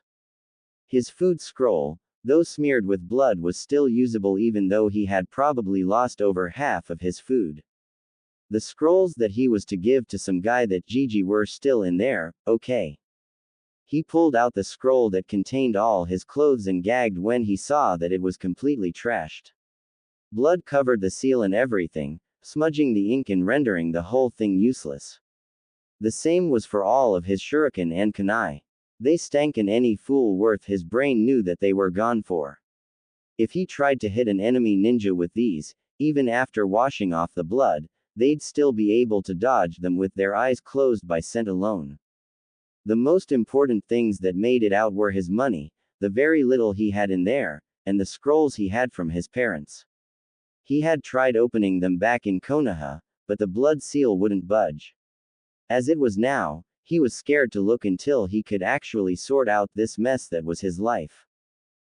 Speaker 1: His food scroll, though smeared with blood, was still usable even though he had probably lost over half of his food. The scrolls that he was to give to some guy that Gigi were still in there, okay. He pulled out the scroll that contained all his clothes and gagged when he saw that it was completely trashed. Blood covered the seal and everything, smudging the ink and rendering the whole thing useless. The same was for all of his shuriken and kunai. They stank, and any fool worth his brain knew that they were gone for. If he tried to hit an enemy ninja with these, even after washing off the blood, they'd still be able to dodge them with their eyes closed by scent alone. The most important things that made it out were his money, the very little he had in there, and the scrolls he had from his parents. He had tried opening them back in Konoha, but the blood seal wouldn't budge. As it was now, he was scared to look until he could actually sort out this mess that was his life.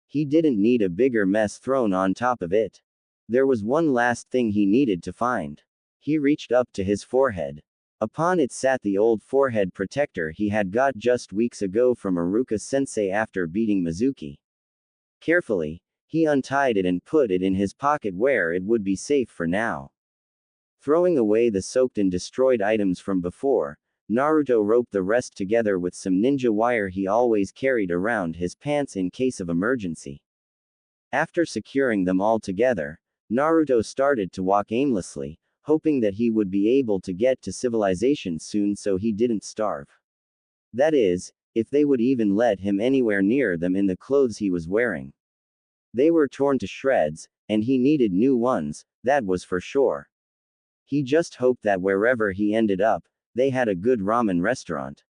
Speaker 1: He didn't need a bigger mess thrown on top of it. There was one last thing he needed to find. He reached up to his forehead. Upon it sat the old forehead protector he had got just weeks ago from Iruka-sensei after beating Mizuki. Carefully, he untied it and put it in his pocket where it would be safe for now. Throwing away the soaked and destroyed items from before, Naruto roped the rest together with some ninja wire he always carried around his pants in case of emergency. After securing them all together, Naruto started to walk aimlessly, hoping that he would be able to get to civilization soon so he didn't starve. That is, if they would even let him anywhere near them in the clothes he was wearing. They were torn to shreds, and he needed new ones, that was for sure. He just hoped that wherever he ended up, They had a good ramen restaurant.